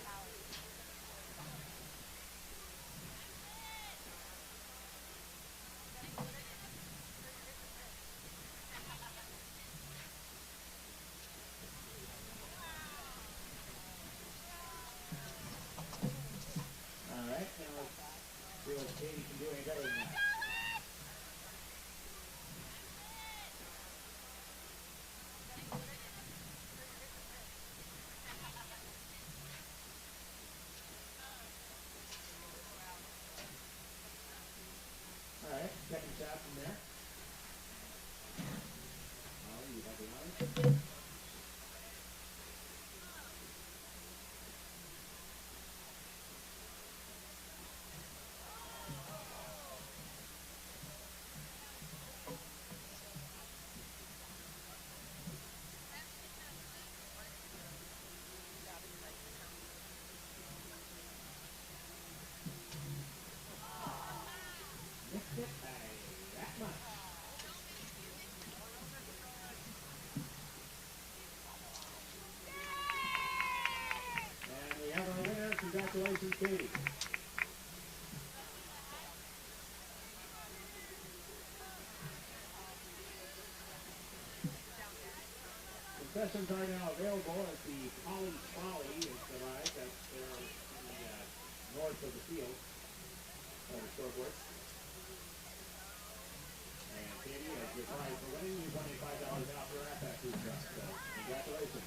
All right, now let's see what Katie can do any better than that. All right, second shot from there. Ollie, you have the honor. Missed it by that much. And we have our winner. Congratulations, Katie. Concessions are now available at the Polly Trolley. It's arrived. That's there in the north of the field. Or the scoreboard. And Katie, as your prize for winning, you won $5 out for our food truck. So, congratulations.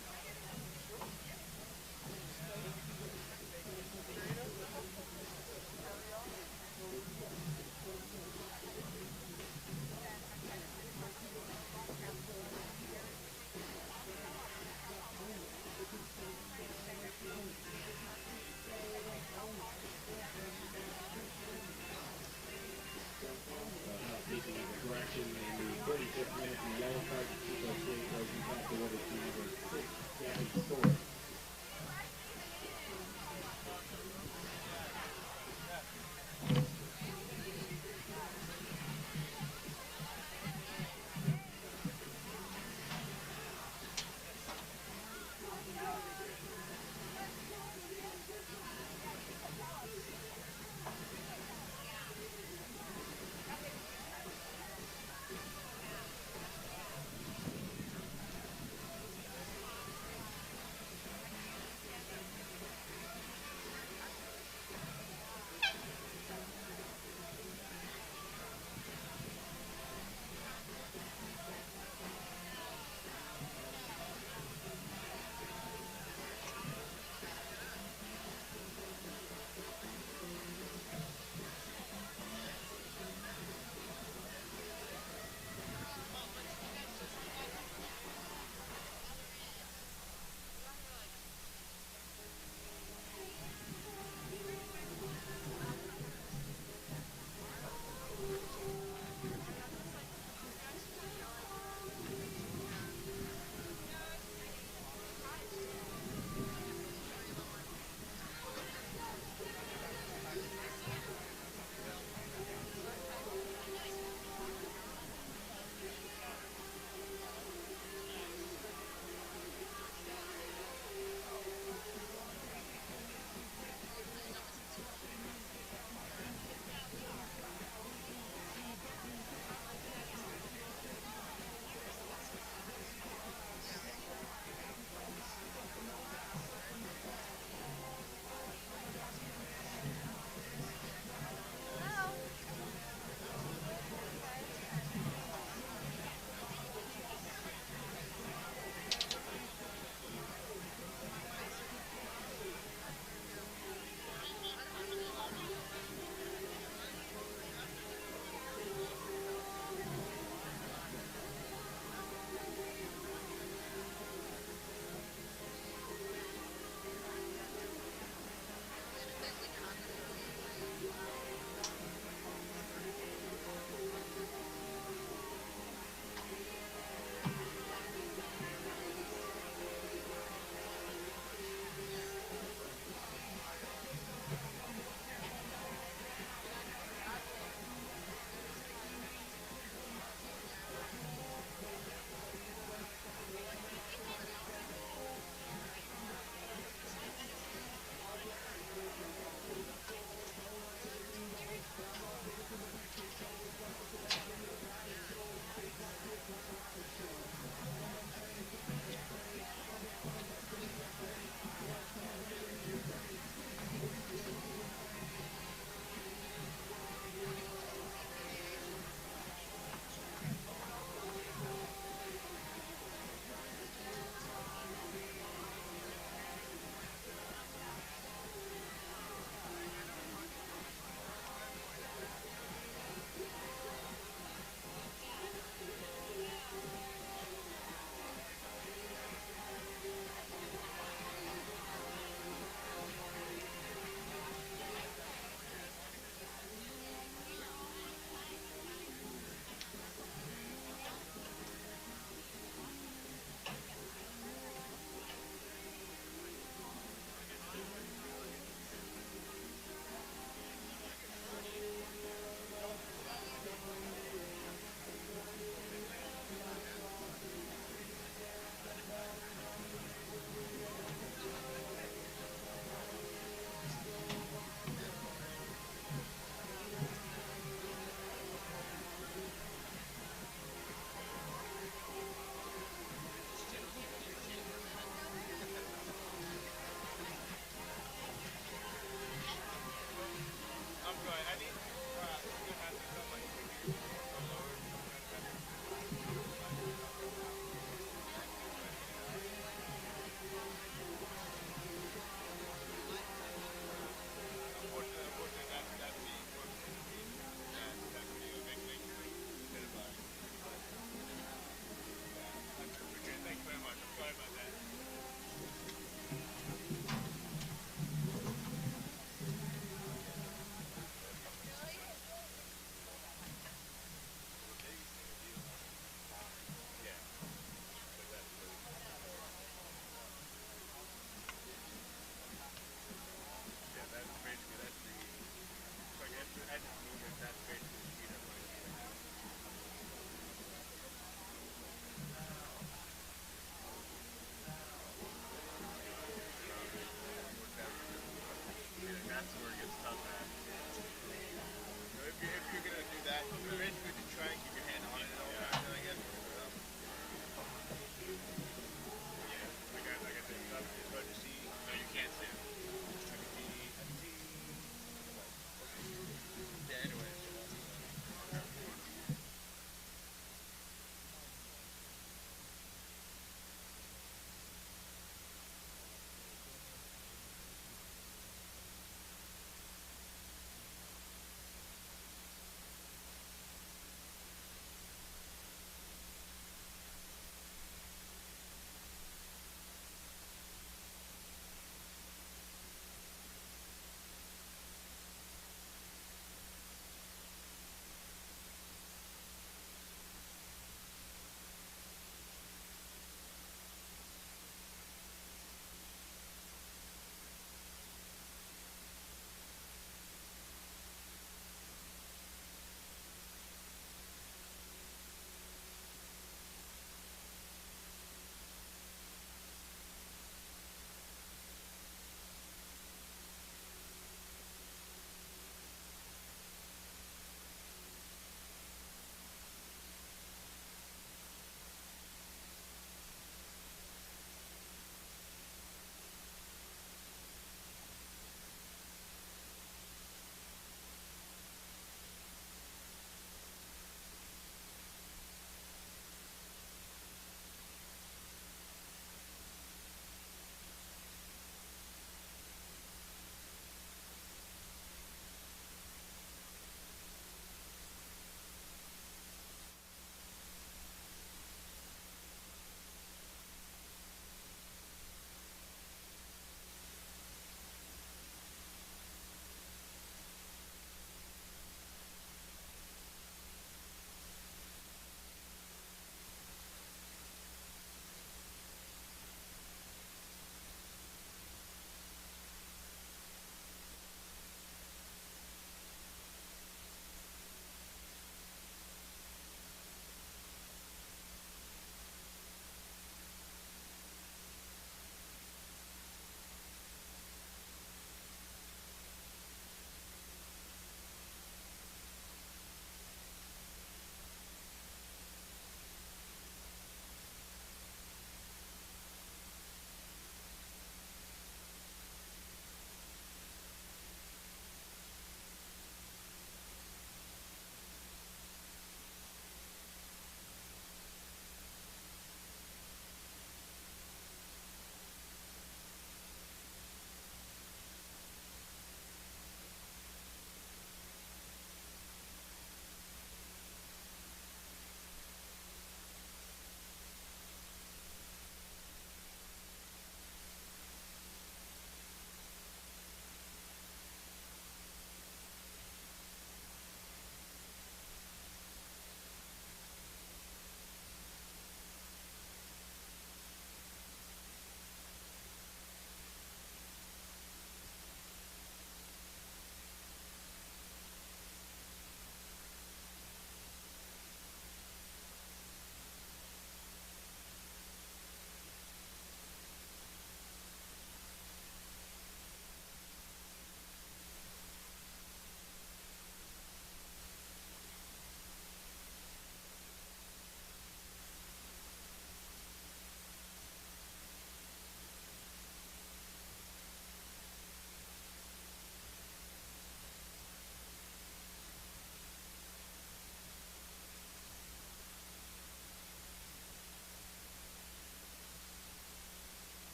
Speaking of the correction, in the 35th minute, the yellow card to Chico State was in fact awarded to number 6.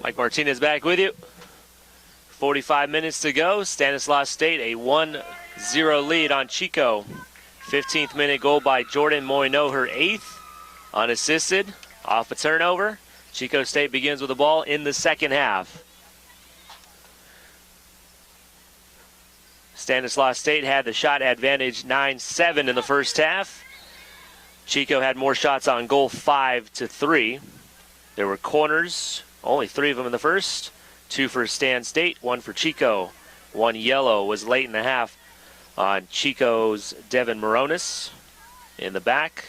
Mike Martinez back with you. 45 minutes to go. Stanislaus State a 1-0 lead on Chico. 15th minute goal by Jordan Moineau, her 8th. Unassisted, off a turnover. Chico State begins with the ball in the second half. Stanislaus State had the shot advantage 9-7 in the first half. Chico had more shots on goal, 5-3. There were corners, only 3 of them in the first. 2 for Stan State, 1 for Chico. 1 yellow was late in the half on Chico's Devin Moronis in the back.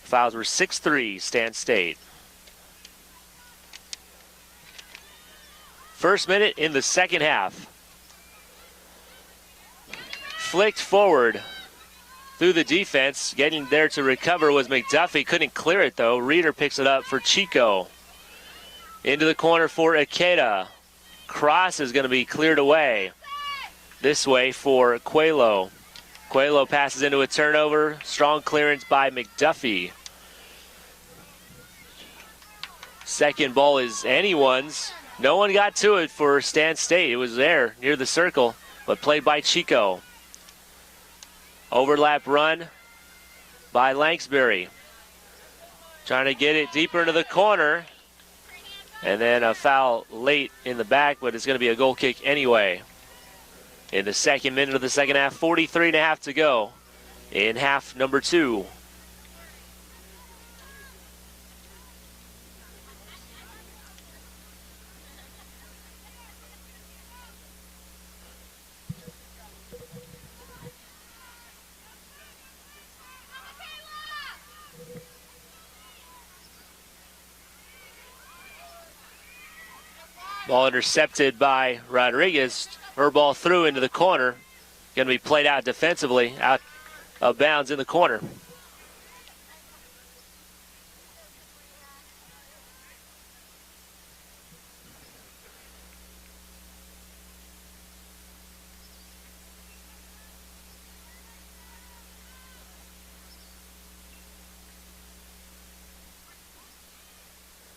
Fouls were 6-3, Stan State. First minute in the second half. Flicked forward through the defense. Getting there to recover was McDuffie. Couldn't clear it, though. Reeder picks it up for Chico. Into the corner for Ikeda. Cross is going to be cleared away. This way for Coelho. Coelho passes into a turnover. Strong clearance by McDuffie. Second ball is anyone's. No one got to it for Stan State. It was there near the circle, but played by Chico. Overlap run by Lanksbury. Trying to get it deeper into the corner. And then a foul late in the back, but it's going to be a goal kick anyway. In the second minute of the second half, 43.5 to go in half number 2. Ball intercepted by Rodriguez. Her ball through into the corner. Going to be played out defensively, out of bounds in the corner.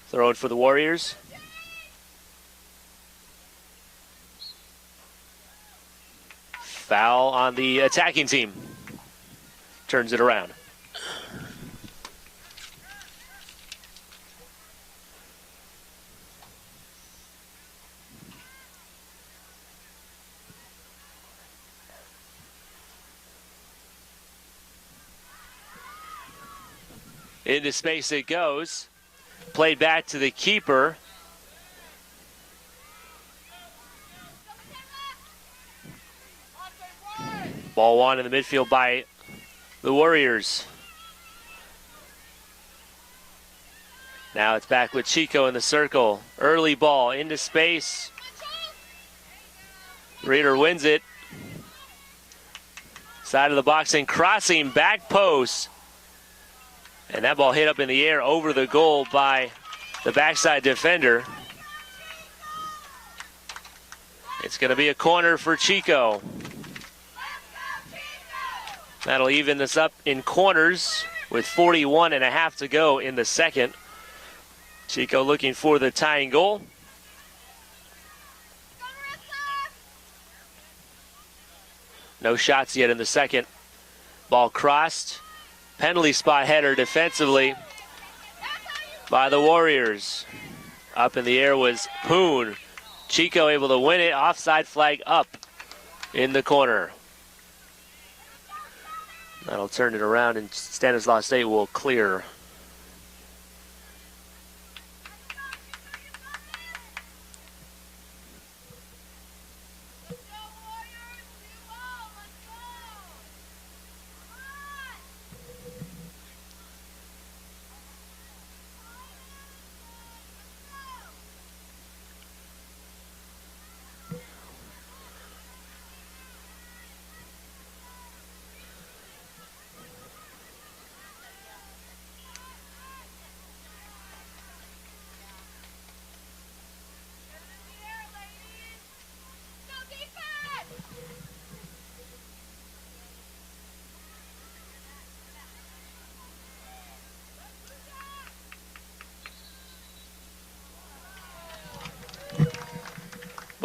Throw it for the Warriors. Foul on the attacking team. Turns it around. Into space it goes. Played back to the keeper. Ball won in the midfield by the Warriors. Now it's back with Chico in the circle. Early ball into space. Reeder wins it. Side of the box and crossing back post. And that ball hit up in the air over the goal by the backside defender. It's going to be a corner for Chico. That'll even this up in corners with 41.5 to go in the second. Chico looking for the tying goal. No shots yet in the second. Ball crossed. Penalty spot header defensively by the Warriors. Up in the air was Poon. Chico able to win it. Offside flag up in the corner. That'll turn it around and Stanislaus State will clear.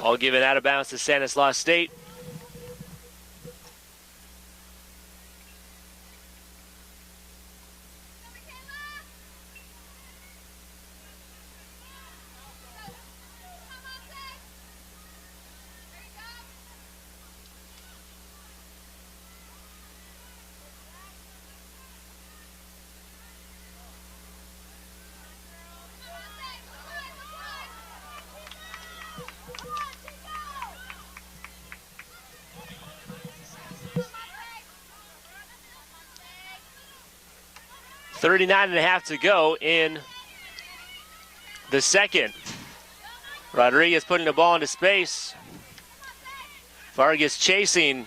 Ball given out of bounds to Stanislaus State. .39.5 to go in the second. Rodriguez putting the ball into space. Vargas chasing.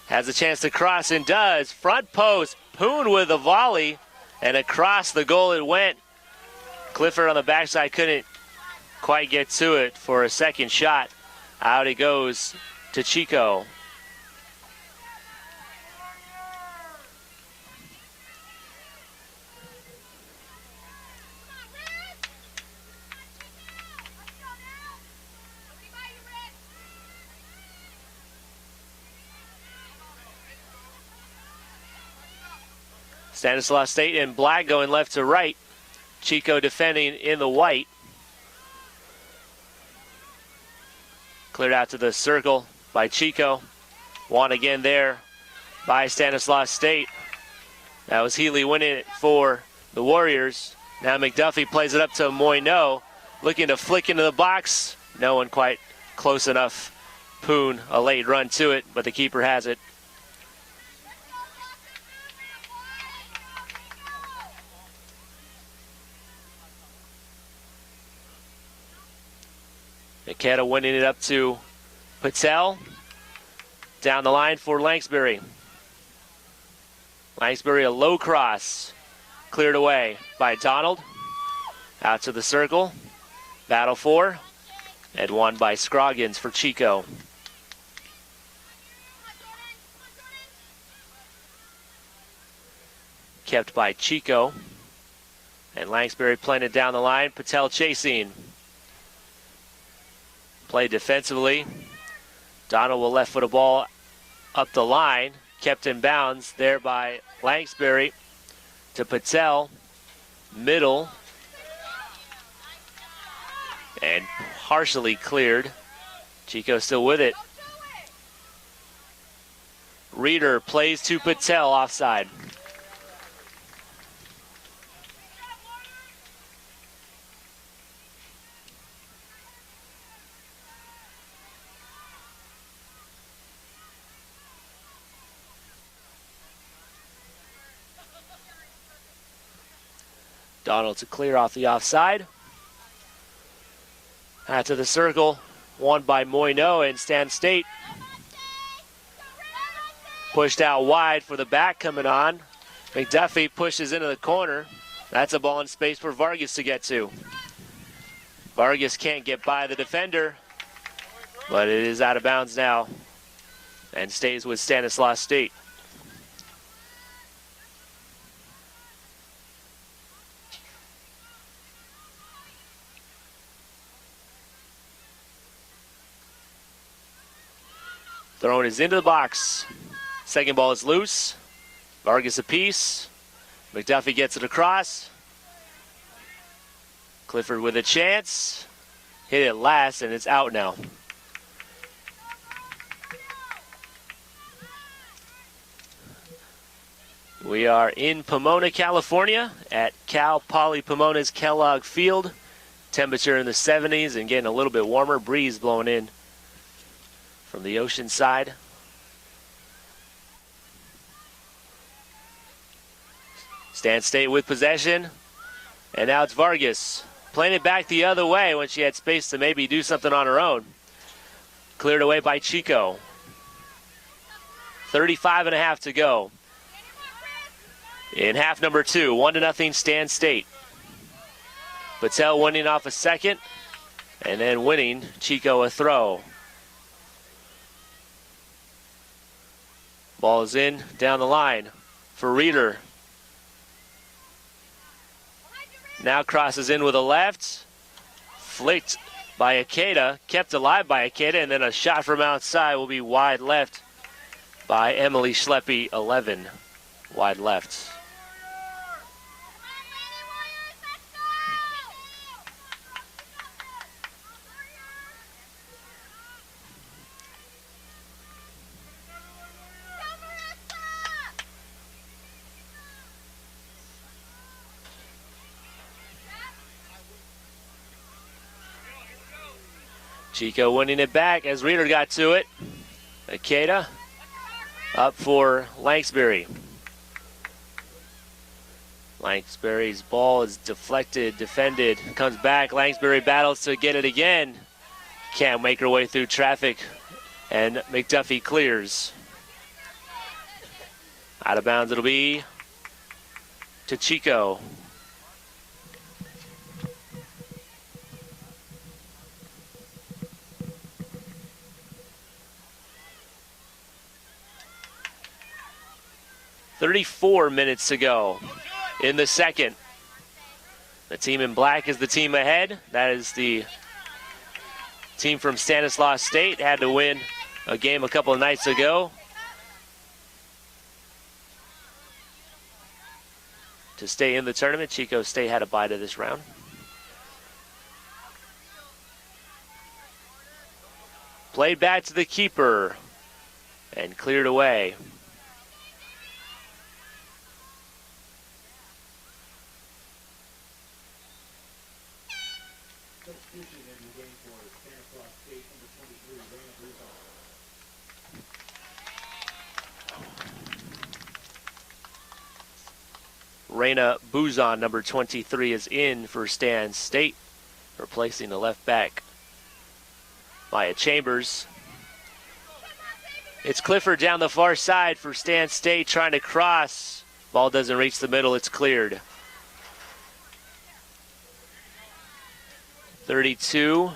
Has a chance to cross and does. Front post. Poon with a volley. And across the goal it went. Clifford on the backside couldn't quite get to it for a second shot. Out it goes to Chico. Stanislaus State in black going left to right. Chico defending in the white. Cleared out to the circle by Chico. Won again there by Stanislaus State. That was Healy winning it for the Warriors. Now McDuffie plays it up to Moineau. Looking to flick into the box. No one quite close enough. Poon, a late run to it, but the keeper has it. Ikeda winning it up to Patel. Down the line for Lanksbury. Lanksbury a low cross. Cleared away by Donald. Out to the circle. Battle for. And won by Scroggins for Chico. Kept by Chico. And Lanksbury playing it down the line. Patel chasing. Played defensively. Donald will left foot a ball up the line. Kept in bounds there by Lanksbury to Patel. Middle. And partially cleared. Chico still with it. Reeder plays to Patel offside. Donald to clear off the offside. Out to the circle, won by Moineau and Stan State. Pushed out wide for the back coming on. McDuffie pushes into the corner. That's a ball in space for Vargas to get to. Vargas can't get by the defender, but it is out of bounds now and stays with Stanislaus State. Throwing is into the box. Second ball is loose. Vargas apiece. McDuffie gets it across. Clifford with a chance. Hit it last, and it's out now. We are in Pomona, California at Cal Poly Pomona's Kellogg Field. Temperature in the 70s and getting a little bit warmer. Breeze blowing in from the ocean side. Stan State with possession. And now it's Vargas. Playing it back the other way when she had space to maybe do something on her own. Cleared away by Chico. 35.5 to go. In half number 2, 1-0 Stan State. Patel winning off a second. And then winning Chico a throw. Ball is in, down the line for Reeder. Now crosses in with a left. Flicked by Ikeda, kept alive by Ikeda, and then a shot from outside will be wide left by Emily Schleppe, 11, wide left. Chico winning it back as Reeder got to it. Ikeda up for Lanksbury. Lanksbury's ball is deflected, defended, comes back. Lanksbury battles to get it again. Can't make her way through traffic, and McDuffie clears. Out of bounds it'll be to Chico. .34 minutes to go in the second. The team in black is the team ahead. That is the team from Stanislaus State. Had to win a game a couple of nights ago to stay in the tournament. Chico State had a bye to this round. Played back to the keeper and cleared away. Substitution in the game for Stanislaus State, number 23, Raina Raina Buzon. Buzon, number 23, is in for Stan State, replacing the left back, Maya Chambers. It's Clifford down the far side for Stan State, trying to cross. Ball doesn't reach the middle, it's cleared. 32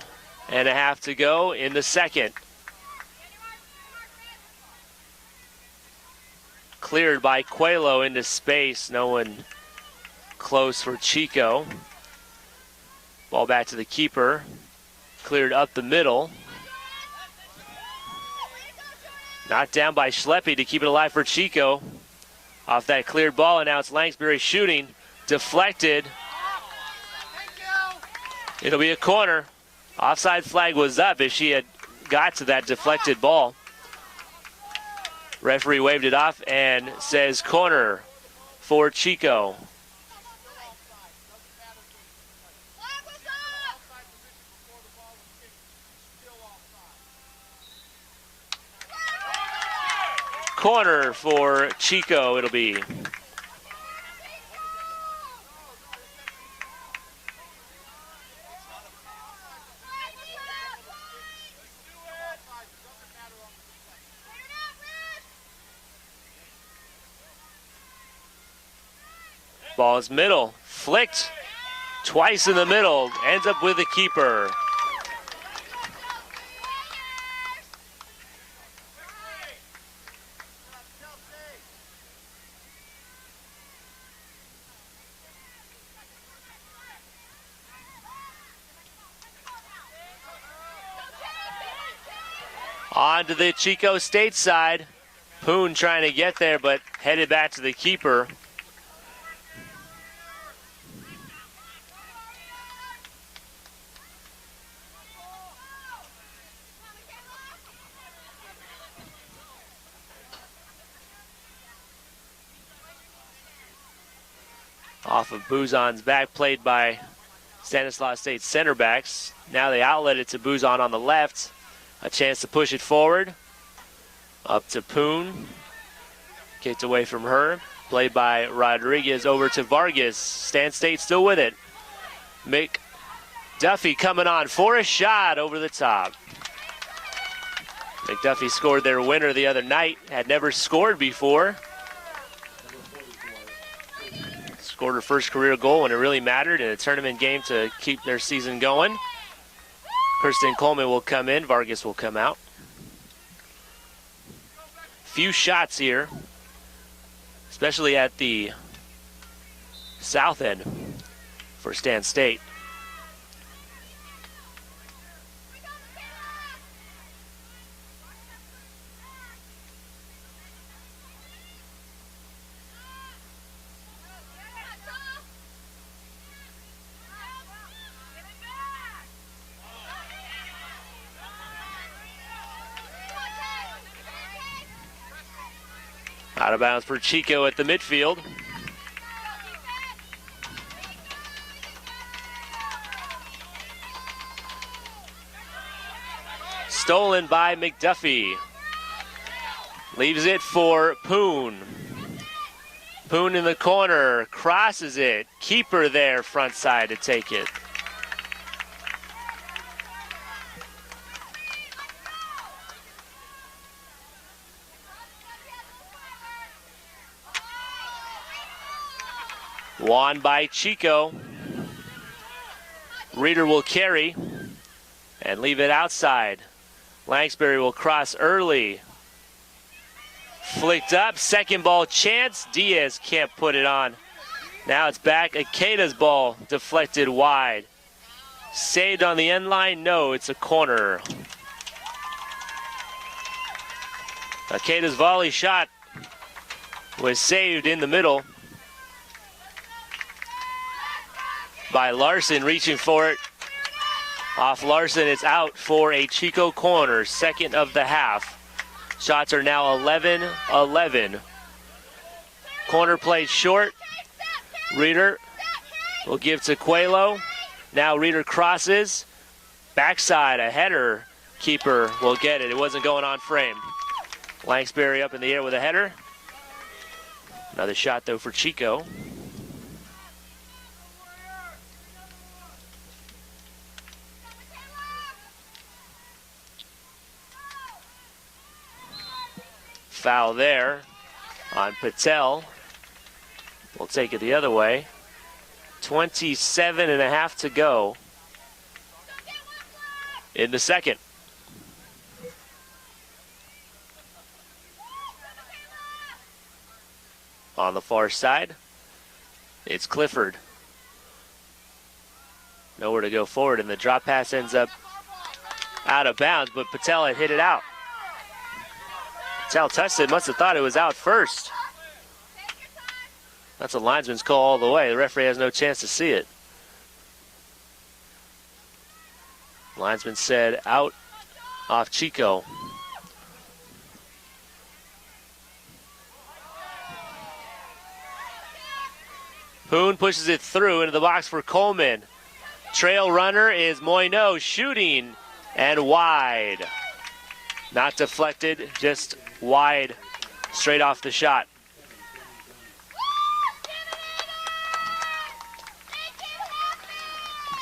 and a half to go in the second. Cleared by Coelho into space. No one close for Chico. Ball back to the keeper. Cleared up the middle. Knocked down by Schleppe to keep it alive for Chico. Off that cleared ball, and now it's Lanksbury shooting. Deflected. It'll be a corner. Offside flag was up if she had got to that deflected ball. Referee waved it off and says corner for Chico. Corner for Chico it'll be. Ball is middle, flicked twice in the middle, ends up with the keeper. On to the Chico State side. Poon trying to get there, but headed back to the keeper. Off of Buzon's back, played by Stanislaus State center backs. Now they outlet it to Buzon on the left. A chance to push it forward. Up to Poon. Kicked away from her. Played by Rodriguez over to Vargas. Stan State still with it. McDuffie coming on for a shot over the top. McDuffie scored their winner the other night. Had never scored before. Scored her first career goal when it really mattered in a tournament game to keep their season going. Kirsten Coleman will come in. Vargas will come out. Few shots here, especially at the south end for Stan State. Out of bounds for Chico at the midfield. Stolen by McDuffie. Leaves it for Poon. Poon in the corner, crosses it. Keeper there, front side to take it. Won by Chico. Reeder will carry and leave it outside. Langsbury will cross early. Flicked up, second ball chance. Diaz can't put it on. Now it's back. Ikeda's ball deflected wide. Saved on the end line? No, it's a corner. Ikeda's volley shot was saved in the middle by Larson, reaching for it. Off Larson, it's out for a Chico corner, second of the half. Shots are now 11-11. Corner played short. Reeder will give to Coelho. Now Reeder crosses. Backside, a header. Keeper will get it. It wasn't going on frame. Langsbury up in the air with a header. Another shot, though, for Chico. Foul there on Patel. We'll take it the other way. 27.5 to go in the second. On the far side, it's Clifford. Nowhere to go forward, and the drop pass ends up out of bounds, but Patel had hit it out. Patel touched it, must have thought it was out first. That's a linesman's call all the way. The referee has no chance to see it. Linesman said out off Chico. Poon pushes it through into the box for Coleman. Trail runner is Moineau, shooting and wide. Not deflected, just wide, straight off the shot.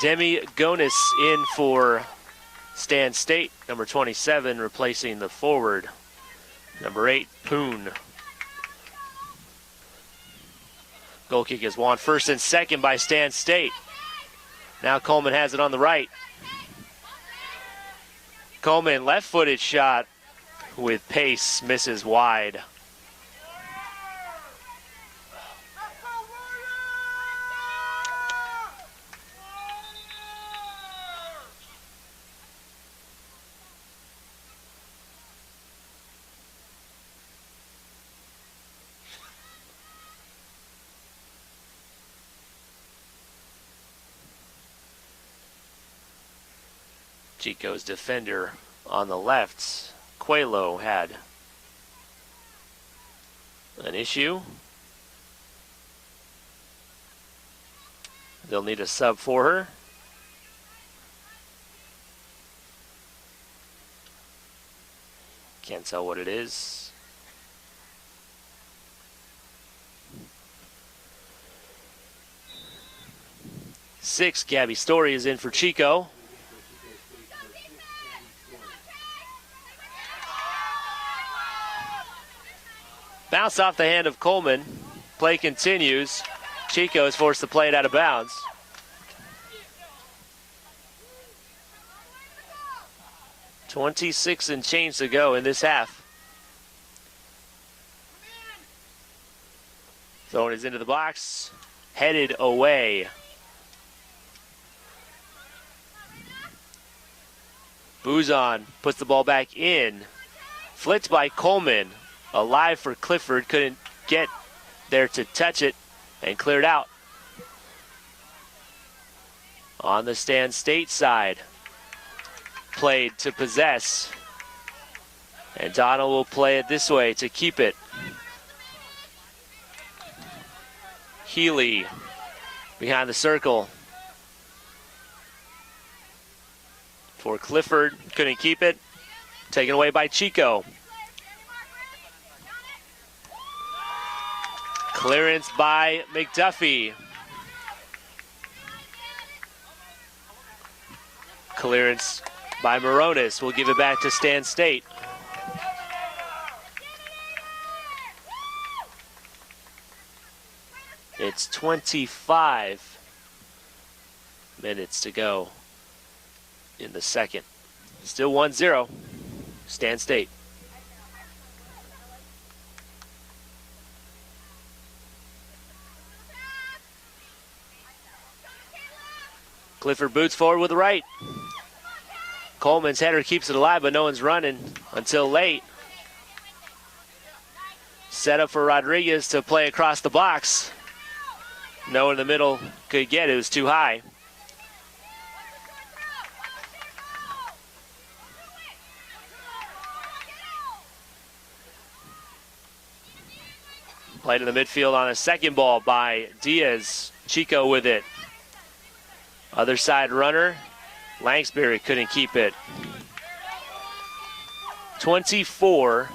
Demi Gonis in for Stan State, number 27, replacing the forward, number 8, Poon. Goal kick is won first and second by Stan State. Now Coleman has it on the right. Coleman, left-footed shot with pace, misses wide. Chico's defender on the left, Coelho, had an issue. They'll need a sub for her. Can't tell what it is. Six, Gabby Story is in for Chico. Bounce off the hand of Coleman. Play continues. Chico is forced to play it out of bounds. .26 and change to go in this half. Throwing it into the box. Headed away. Bouzon puts the ball back in. Flicked by Coleman. Alive for Clifford, couldn't get there to touch it and cleared out. On the Stan State side, played to possess. And Donald will play it this way to keep it. Healy behind the circle for Clifford. Couldn't keep it. Taken away by Chico. Clearance by McDuffie. Clearance by Moronis. We'll give it back to Stan State. It's 25 minutes to go in the second. Still 1-0, Stan State. Clifford boots forward with the right. Coleman's header keeps it alive, but no one's running until late. Set up for Rodriguez to play across the box. No one in the middle could get it. It was too high. Played in the midfield on a second ball by Diaz. Chico with it. Other side runner. Langsbury couldn't keep it. 24.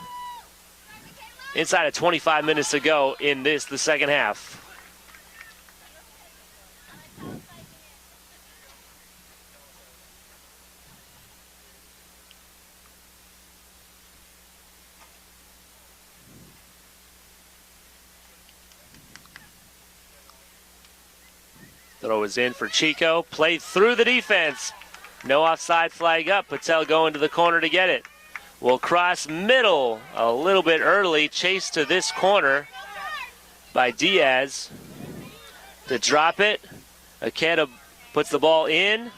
Inside of 25 minutes to go in the second half. Throw is in for Chico. Played through the defense. No offside flag up. Patel going to the corner to get it. Will cross middle a little bit early. Chase to this corner by Diaz. To drop it. Akeda puts the ball in.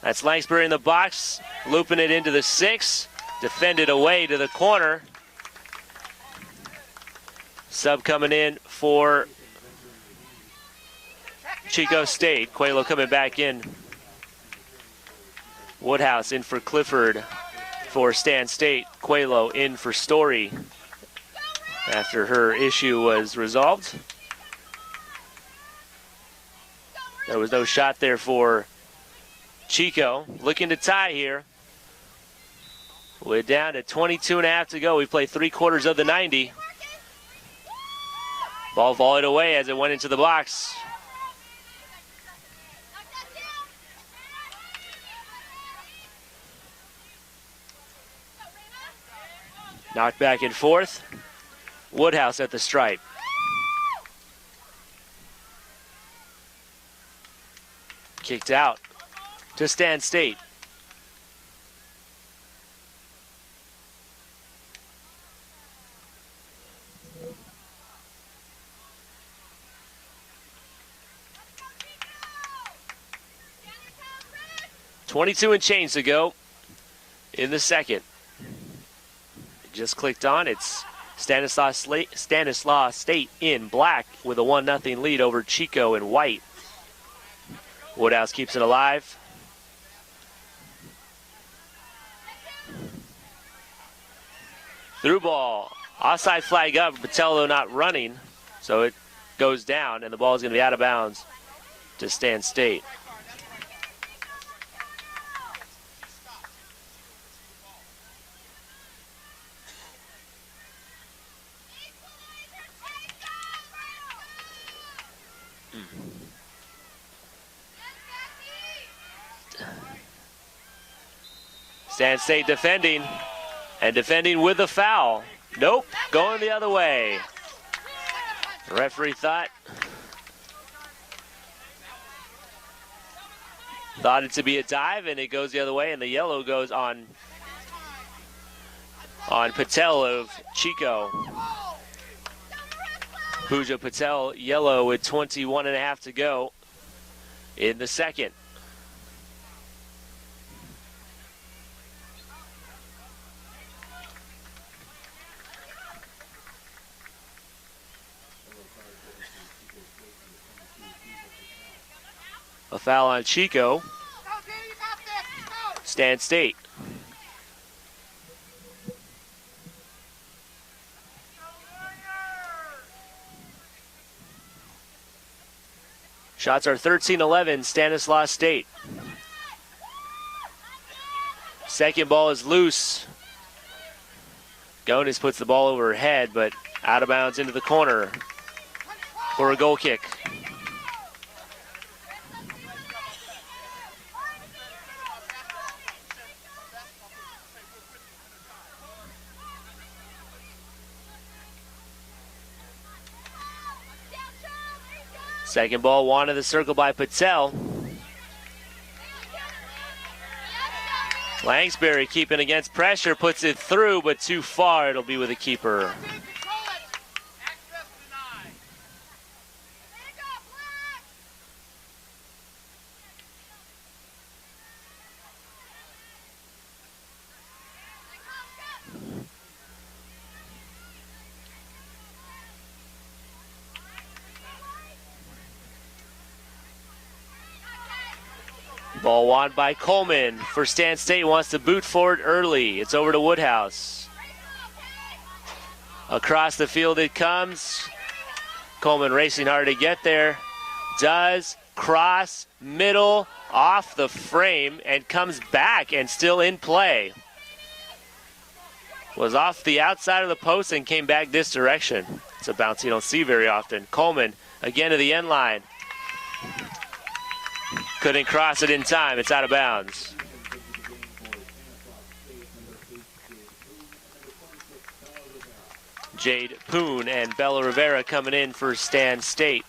That's Langsbury in the box. Looping it into the 6. Defended away to the corner. Sub coming in for Chico State. Coelho coming back in. Woodhouse in for Clifford for Stan State. Coelho in for Story after her issue was resolved. There was no shot there for Chico. Looking to tie here. We're down to 22.5 to go. We played 3/4 of the 90. Ball volleyed away as it went into the box. Knocked back and forth. Woodhouse at the stripe. Kicked out to Stan State. .22 and change to go in the second. Just clicked on. It's Stanislaus State in black with a 1-0 lead over Chico in white. Woodhouse keeps it alive. Through ball. Offside flag up. Patello not running. So it goes down, and the ball is going to be out of bounds to Stan State. Stan State defending, and defending with a foul. Nope, going the other way. The referee thought it to be a dive, and it goes the other way, and the yellow goes on Patel of Chico. Pooja Patel yellow with 21.5 to go in the second. A foul on Chico. Stan State. Shots are 13-11, Stanislaus State. Second ball is loose. Gonis puts the ball over her head, but out of bounds into the corner for a goal kick. Second ball wanted the circle by Patel. Langsbury keeping against pressure, puts it through, but too far. It'll be with the keeper. Ball won by Coleman for Stan State, wants to boot forward early. It's over to Woodhouse. Across the field it comes. Coleman racing hard to get there. Does cross, middle, off the frame, and comes back and still in play. Was off the outside of the post and came back this direction. It's a bounce you don't see very often. Coleman again to the end line. Couldn't cross it in time. It's out of bounds. Jade Poon and Bella Rivera coming in for Stan State.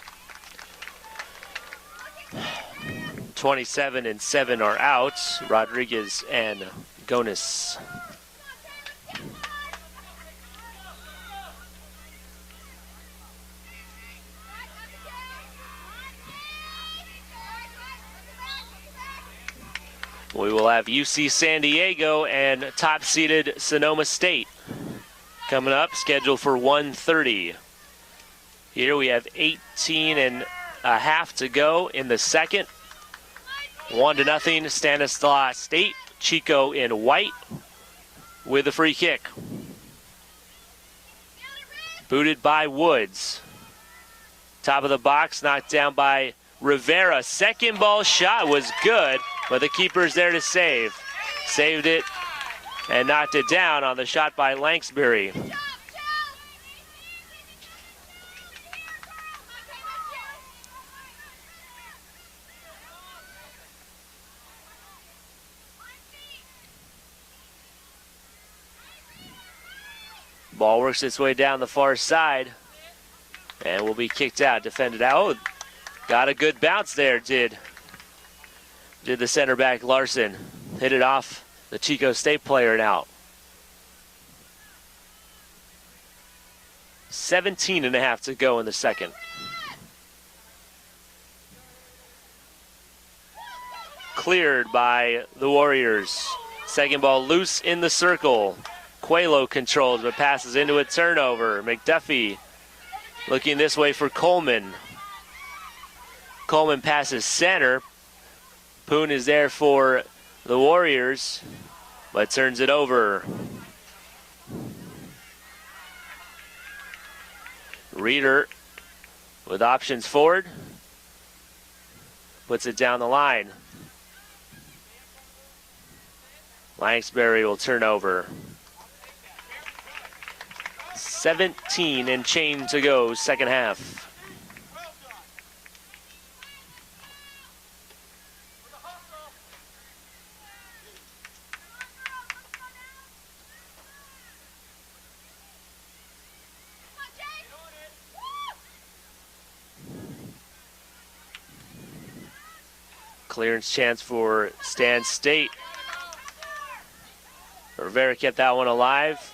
27 and 7 are out. Rodriguez and Gonis. We will have UC San Diego and top-seeded Sonoma State coming up, scheduled for 1:30. Here we have 18 and a half to go in the second. 1-0 Stanislaus State. Chico in white with a free kick. Booted by Woods. Top of the box, knocked down by Rivera. Second ball shot was good, but the keeper's there to save. Saved it and knocked it down on the shot by Langsbury. Ball works its way down the far side and will be kicked out, defended out. Oh, got a good bounce there, did the center back Larson. Hit it off the Chico State player and out. 17 and a half to go in the second. Cleared by the Warriors. Second ball loose in the circle. Coelho controls but passes into a turnover. McDuffie looking this way for Coleman. Coleman passes center. Poon is there for the Warriors, but turns it over. Reeder with options forward. Puts it down the line. Langsbury will turn over. 17 and change to go, second half. Clearance chance for Stan State. Rivera kept that one alive.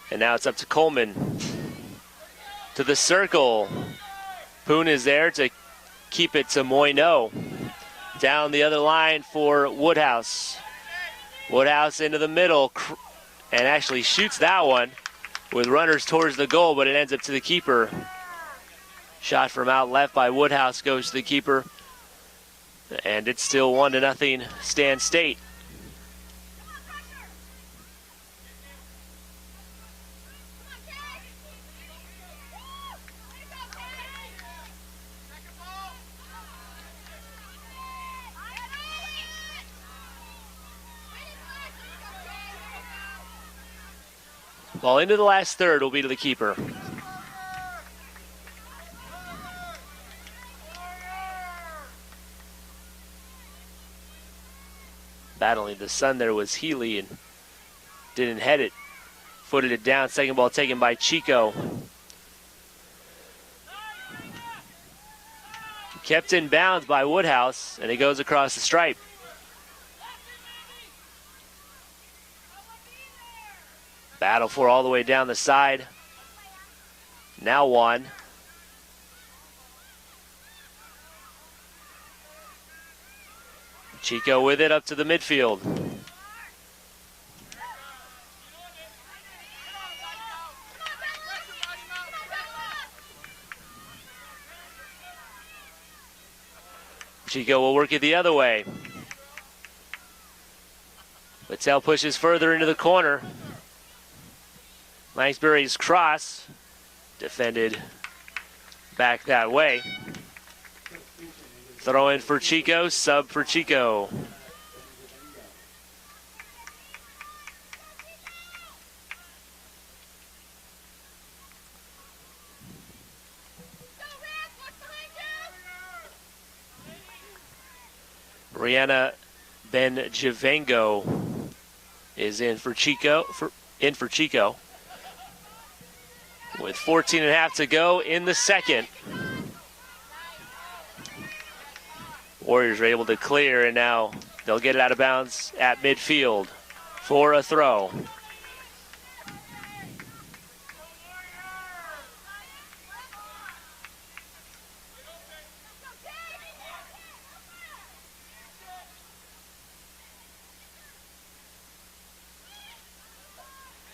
And now it's up to Coleman. To the circle. Poon is there to keep it to Moineau. Down the other line for Woodhouse. Woodhouse into the middle and actually shoots that one with runners towards the goal, but it ends up to the keeper. Shot from out left by Woodhouse goes to the keeper. And it's still 1-0 Stan State. Ball into the last third will be to the keeper. Battling the sun there was Healy and didn't head it. Footed it down. Second ball taken by Chico. Kept in bounds by Woodhouse, and it goes across the stripe. Battle for all the way down the side. Now one. Chico with it up to the midfield. Chico will work it the other way. Patel pushes further into the corner. Langsbury's cross defended back that way. Throw in for Chico, sub for Chico. Rihanna Benjavengo is in for Chico. With 14 and a half to go in the second. Warriors are able to clear, and now they'll get it out of bounds at midfield for a throw.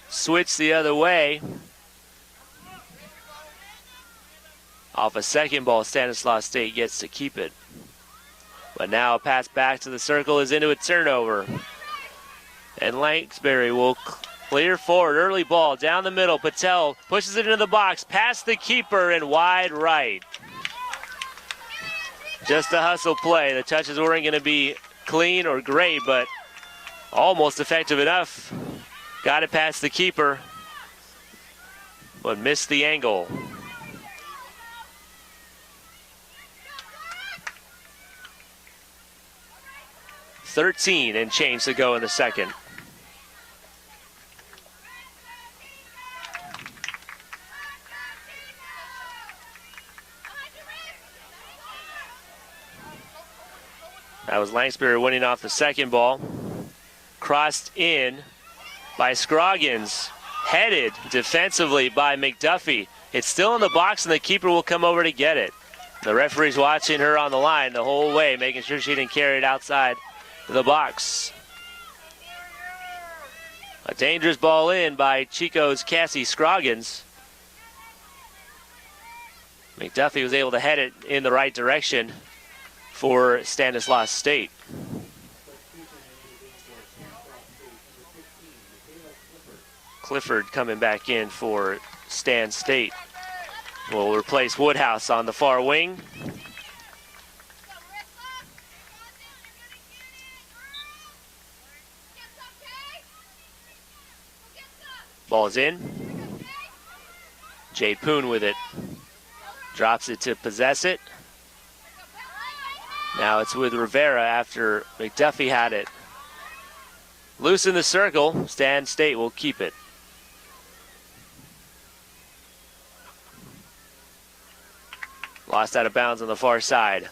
Switch the other way. Off a second ball, Stanislaus State gets to keep it. But now a pass back to the circle is into a turnover. And Langsbury will clear forward. Early ball down the middle. Patel pushes it into the box, past the keeper and wide right. Just a hustle play. The touches weren't going to be clean or great, but almost effective enough. Got it past the keeper, but missed the angle. $13 and change to go in the second. That was Langsbury winning off the second ball. Crossed in by Scroggins. Headed defensively by McDuffie. It's still in the box, and the keeper will come over to get it. The referee's watching her on the line the whole way, making sure she didn't carry it outside the box. A dangerous ball in by Chico's Cassie Scroggins. McDuffie was able to head it in the right direction for Stanislaus State. Clifford coming back in for Stan State. Will replace Woodhouse on the far wing. Ball's in. Jay Poon with it. Drops it to possess it. Now it's with Rivera after McDuffie had it. Loose in the circle. Stan State will keep it. Lost out of bounds on the far side.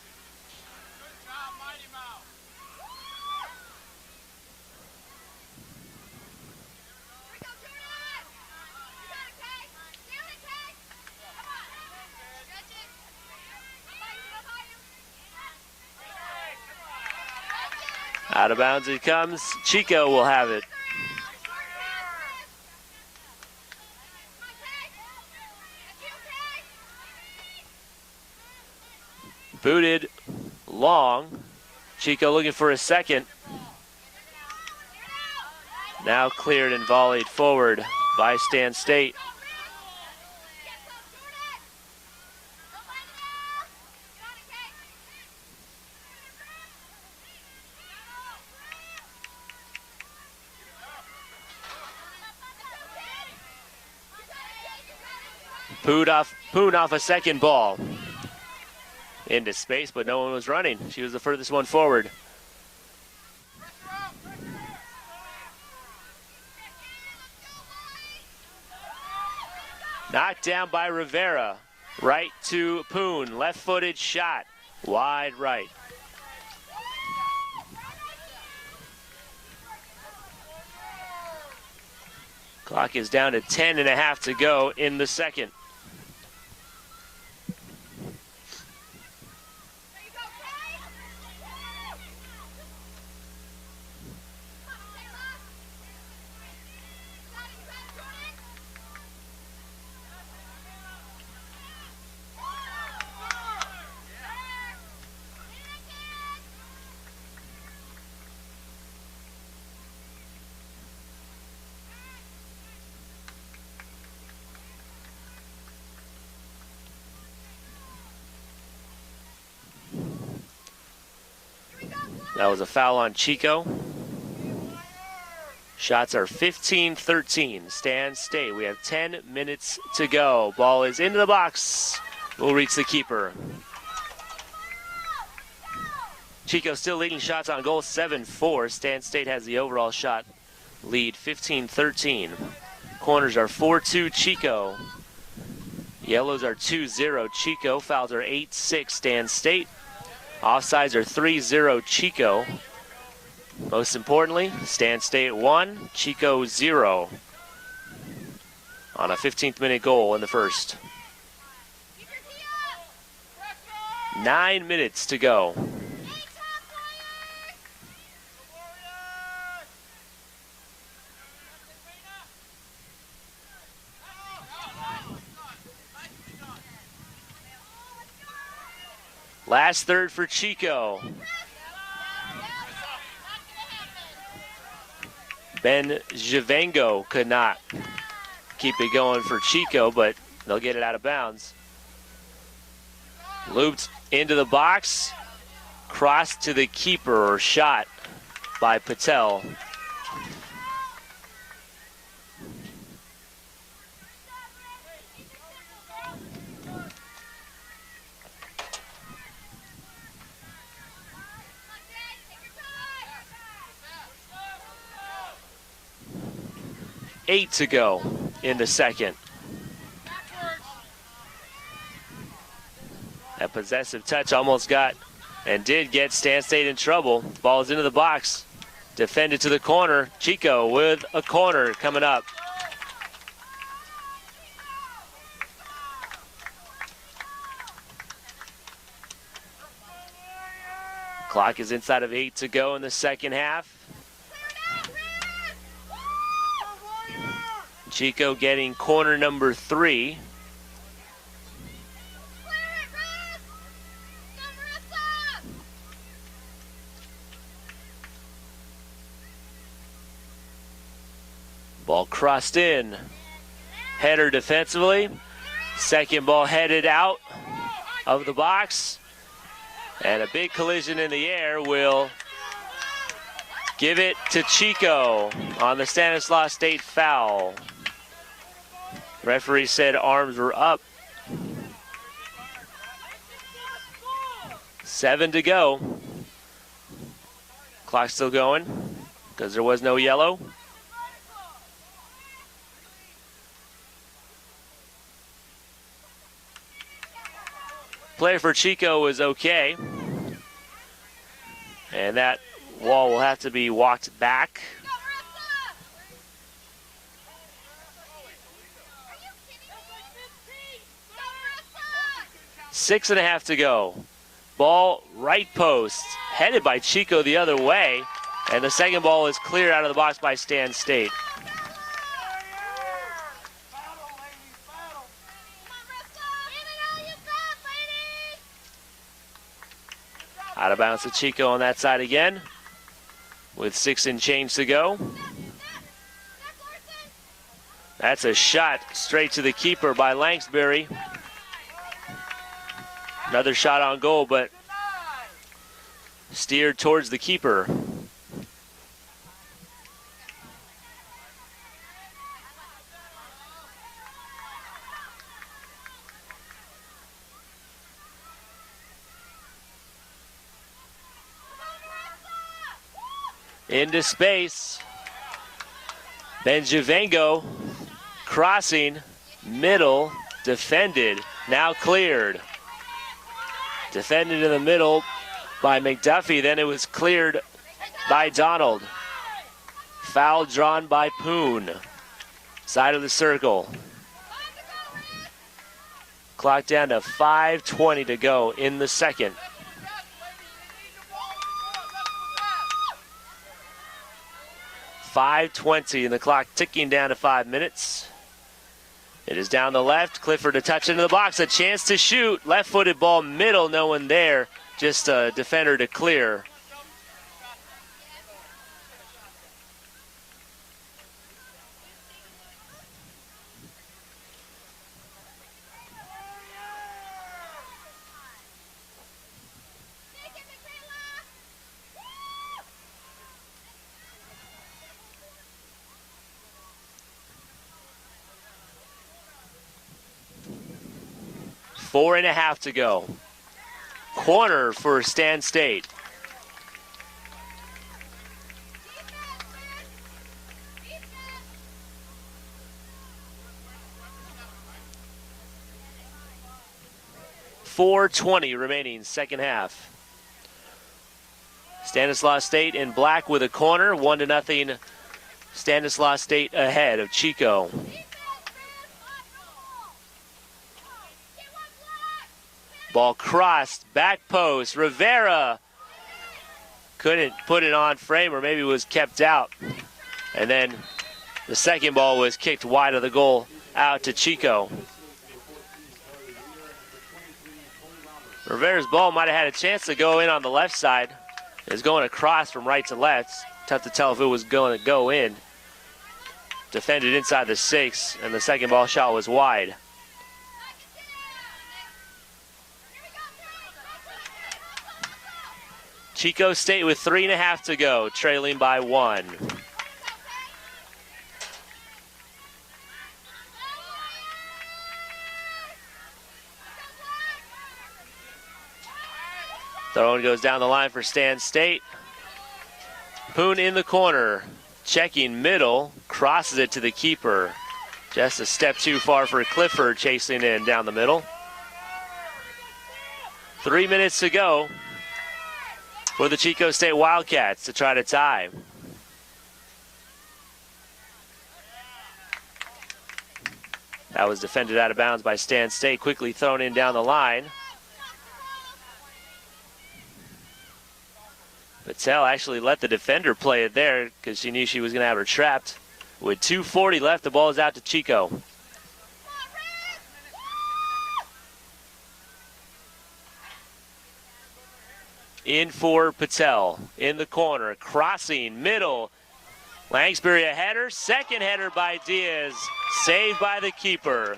Out of bounds it comes. Chico will have it. Booted long. Chico looking for a second. Now cleared and volleyed forward by Stan State. Poon off a second ball. Into space, but no one was running. She was the furthest one forward. Knocked down by Rivera. Right to Poon. Left-footed shot. Wide right. Clock is down to 10.5 to go in the second. That was a foul on Chico. Shots are 15-13. Stan State. We have 10 minutes to go. Ball is into the box. Will reach the keeper. Chico still leading shots on goal 7-4. Stan State has the overall shot lead 15-13. Corners are 4-2 Chico. Yellows are 2-0 Chico. Fouls are 8-6 Stan State. Offsides are 3-0 Chico. Most importantly, Stan State 1, Chico 0 on a 15th minute goal in the first. 9 minutes to go. Last third for Chico. Ben Javango could not keep it going for Chico, but they'll get it out of bounds. Looped into the box, crossed to the keeper, or shot by Patel. Eight to go in the second. That possessive touch almost got and did get Stan State in trouble. Ball is into the box. Defended to the corner. Chico with a corner coming up. Clock is inside of 8 to go in the second half. Chico getting corner number 3. Ball crossed in. Header defensively. Second ball headed out of the box. And a big collision in the air will give it to Chico on the Stanislaus State foul. Referee said arms were up. 7 to go. Clock still going because there was no yellow. Play for Chico is okay. And that wall will have to be walked back. 6.5 to go. Ball right post, headed by Chico the other way, and the second ball is cleared out of the box by Stan State. Out of bounds to Chico on that side again, with 6 and change to go. That's a shot straight to the keeper by Langsbury. Another shot on goal, but steered towards the keeper. into space. Benjuvengo crossing, middle, defended, now cleared. Defended in the middle by McDuffie, then it was cleared by Donald. Foul drawn by Poon. Side of the circle. Clock down to 5:20 to go in the second. .520 and the clock ticking down to 5 minutes. It is down the left. Clifford to touch into the box. A chance to shoot. Left-footed ball middle. No one there. Just a defender to clear. Four and a half to go. Corner for Stan State. .420 remaining, second half. Stanislaus State in black with a corner, 1-0. Stanislaus State ahead of Chico. Ball crossed, back post, Rivera couldn't put it on frame, or maybe it was kept out. And then the second ball was kicked wide of the goal out to Chico. Rivera's ball might have had a chance to go in on the left side. It's going across from right to left. Tough to tell if it was going to go in. Defended inside the 6, and the second ball shot was wide. Chico State with 3.5 to go, trailing by 1. Throw-in goes down the line for Stan State. Poon in the corner, checking middle, crosses it to the keeper. Just a step too far for Clifford, chasing in down the middle. 3 minutes to go for the Chico State Wildcats to try to tie. That was defended out of bounds by Stan State, quickly thrown in down the line. Patel actually let the defender play it there because she knew she was going to have her trapped. With 2:40 left, the ball is out to Chico. In for Patel, in the corner, crossing, middle. Langsbury a header, second header by Diaz, saved by the keeper.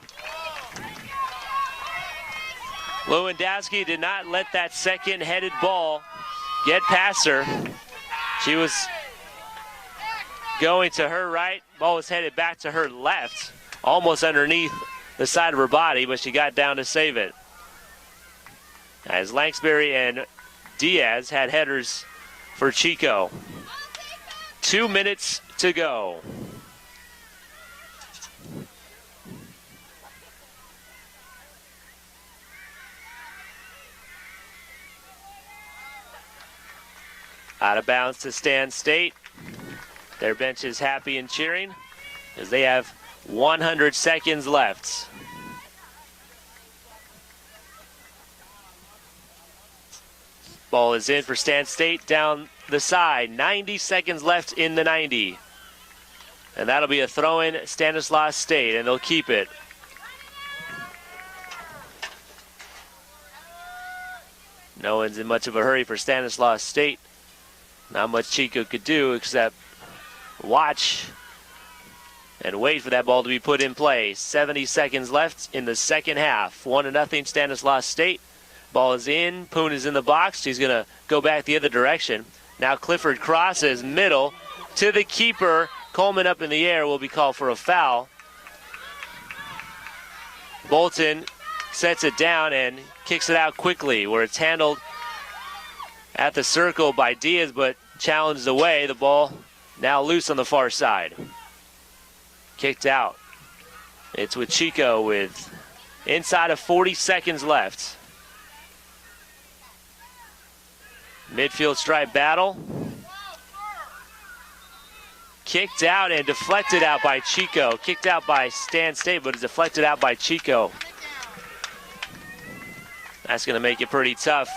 Lewandowski did not let that second headed ball get past her. She was going to her right, ball was headed back to her left, almost underneath the side of her body, but she got down to save it. As Langsbury and Diaz had headers for Chico. 2 minutes to go. Out of bounds to Stan State. Their bench is happy and cheering as they have 100 seconds left. Ball is in for Stan State down the side. 90 seconds left in the 90. And that'll be a throw-in Stanislaus State, and they'll keep it. No one's in much of a hurry for Stanislaus State. Not much Chico could do except watch and wait for that ball to be put in play. 70 seconds left in the second half. 1-0 Stanislaus State. Ball is in. Poon is in the box. He's going to go back the other direction. Now Clifford crosses middle to the keeper. Coleman up in the air will be called for a foul. Bolton sets it down and kicks it out quickly, where it's handled at the circle by Diaz, but challenged away. The ball now loose on the far side. Kicked out. It's with Chico with inside of 40 seconds left. Midfield stripe battle. Kicked out and deflected out by Chico. Kicked out by Stan State, but it's deflected out by Chico. That's going to make it pretty tough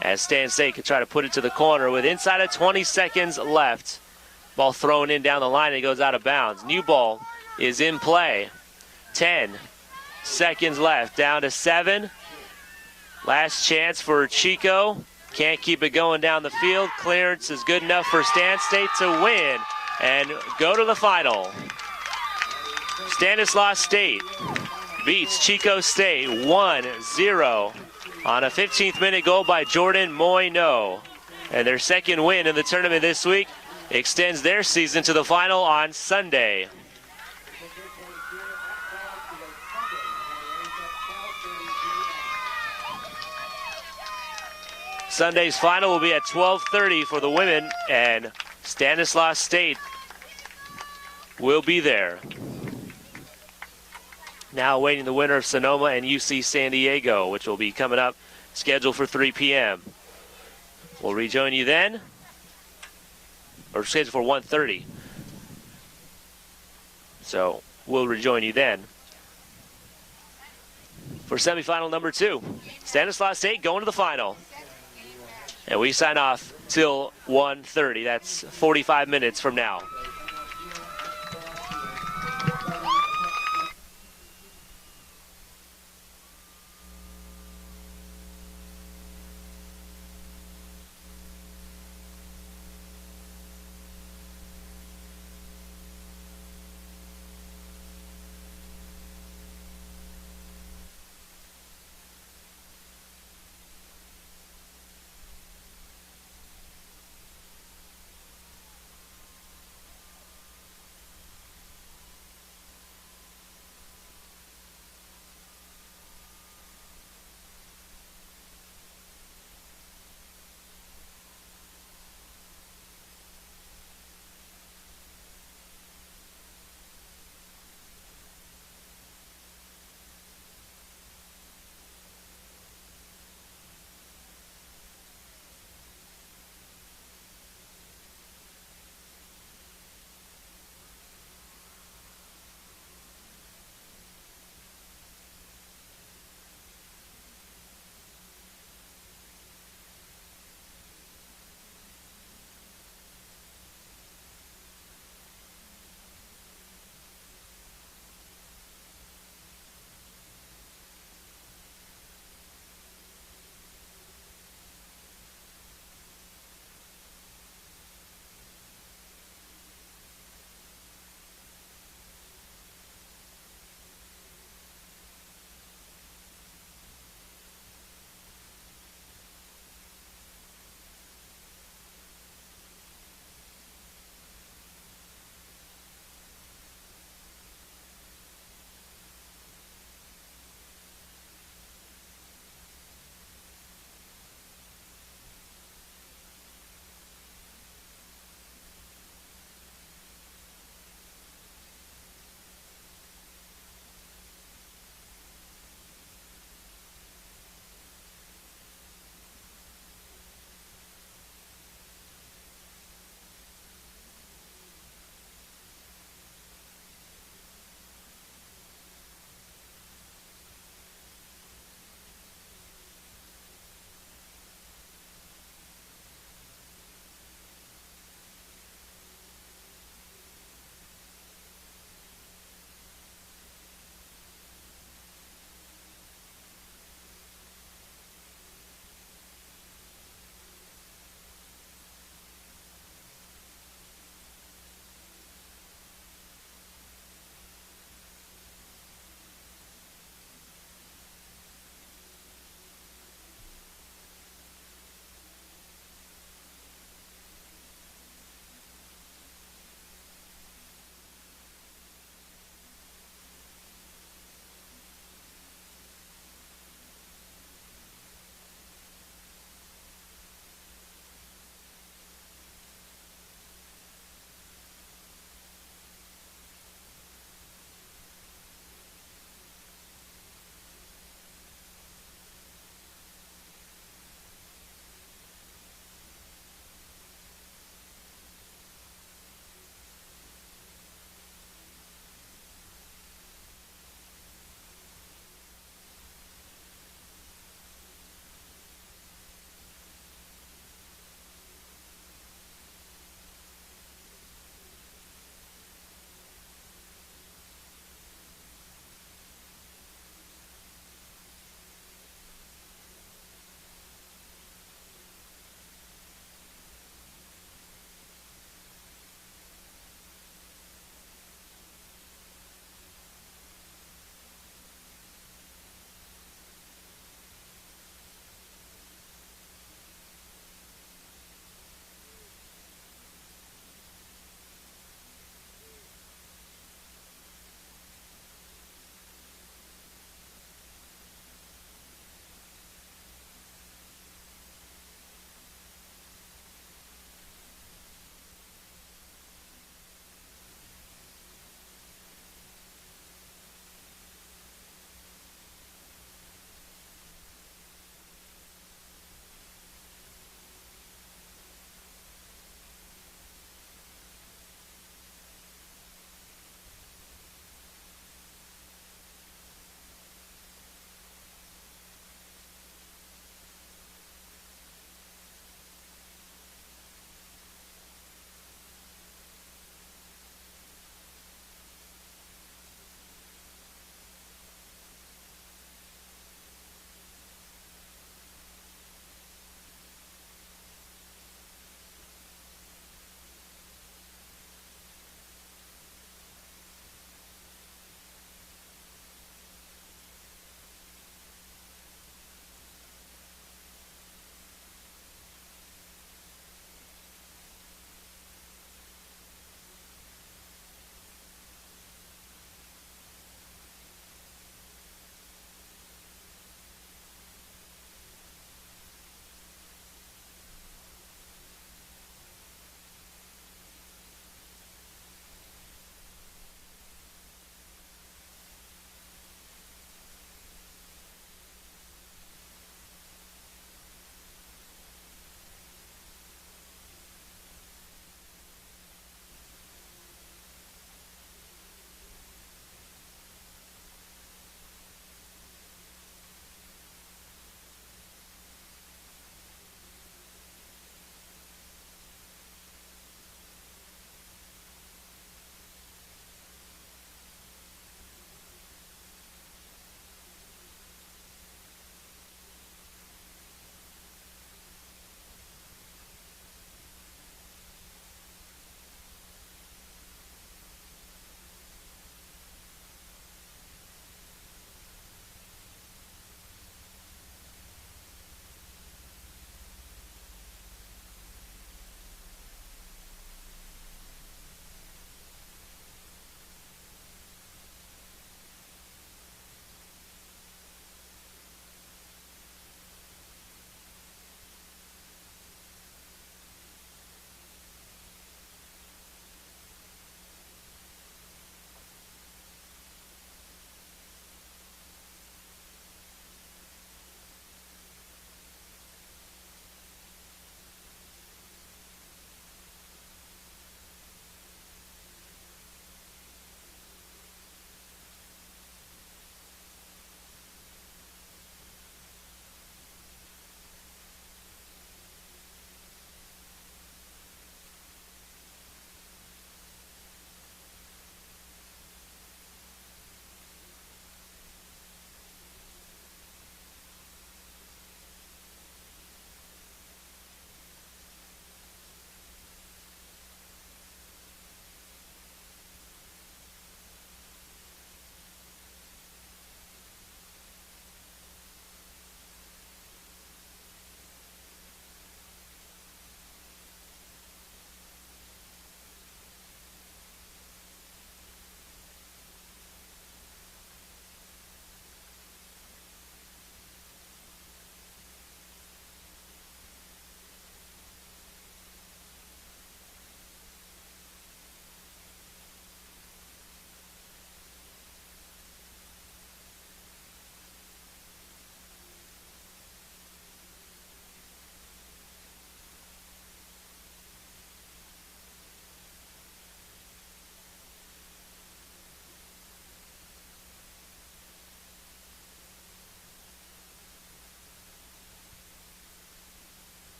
as Stan State could try to put it to the corner with inside of 20 seconds left. Ball thrown in down the line and it goes out of bounds. New ball is in play. 10 seconds left, down to 7. Last chance for Chico. Can't keep it going down the field. Clearance is good enough for Stan State to win and go to the final. Stanislaus State beats Chico State 1-0 on a 15th minute goal by Jordan Moyno. And their second win in the tournament this week extends their season to the final on Sunday. Sunday's final will be at 12:30 for the women, and Stanislaus State will be there. Now awaiting the winner of Sonoma and UC San Diego, which will be coming up, scheduled for 3 p.m. We'll rejoin you then, or scheduled for 1:30. So we'll rejoin you then for semifinal number 2. Stanislaus State going to the final. And we sign off till 1:30. That's 45 minutes from now.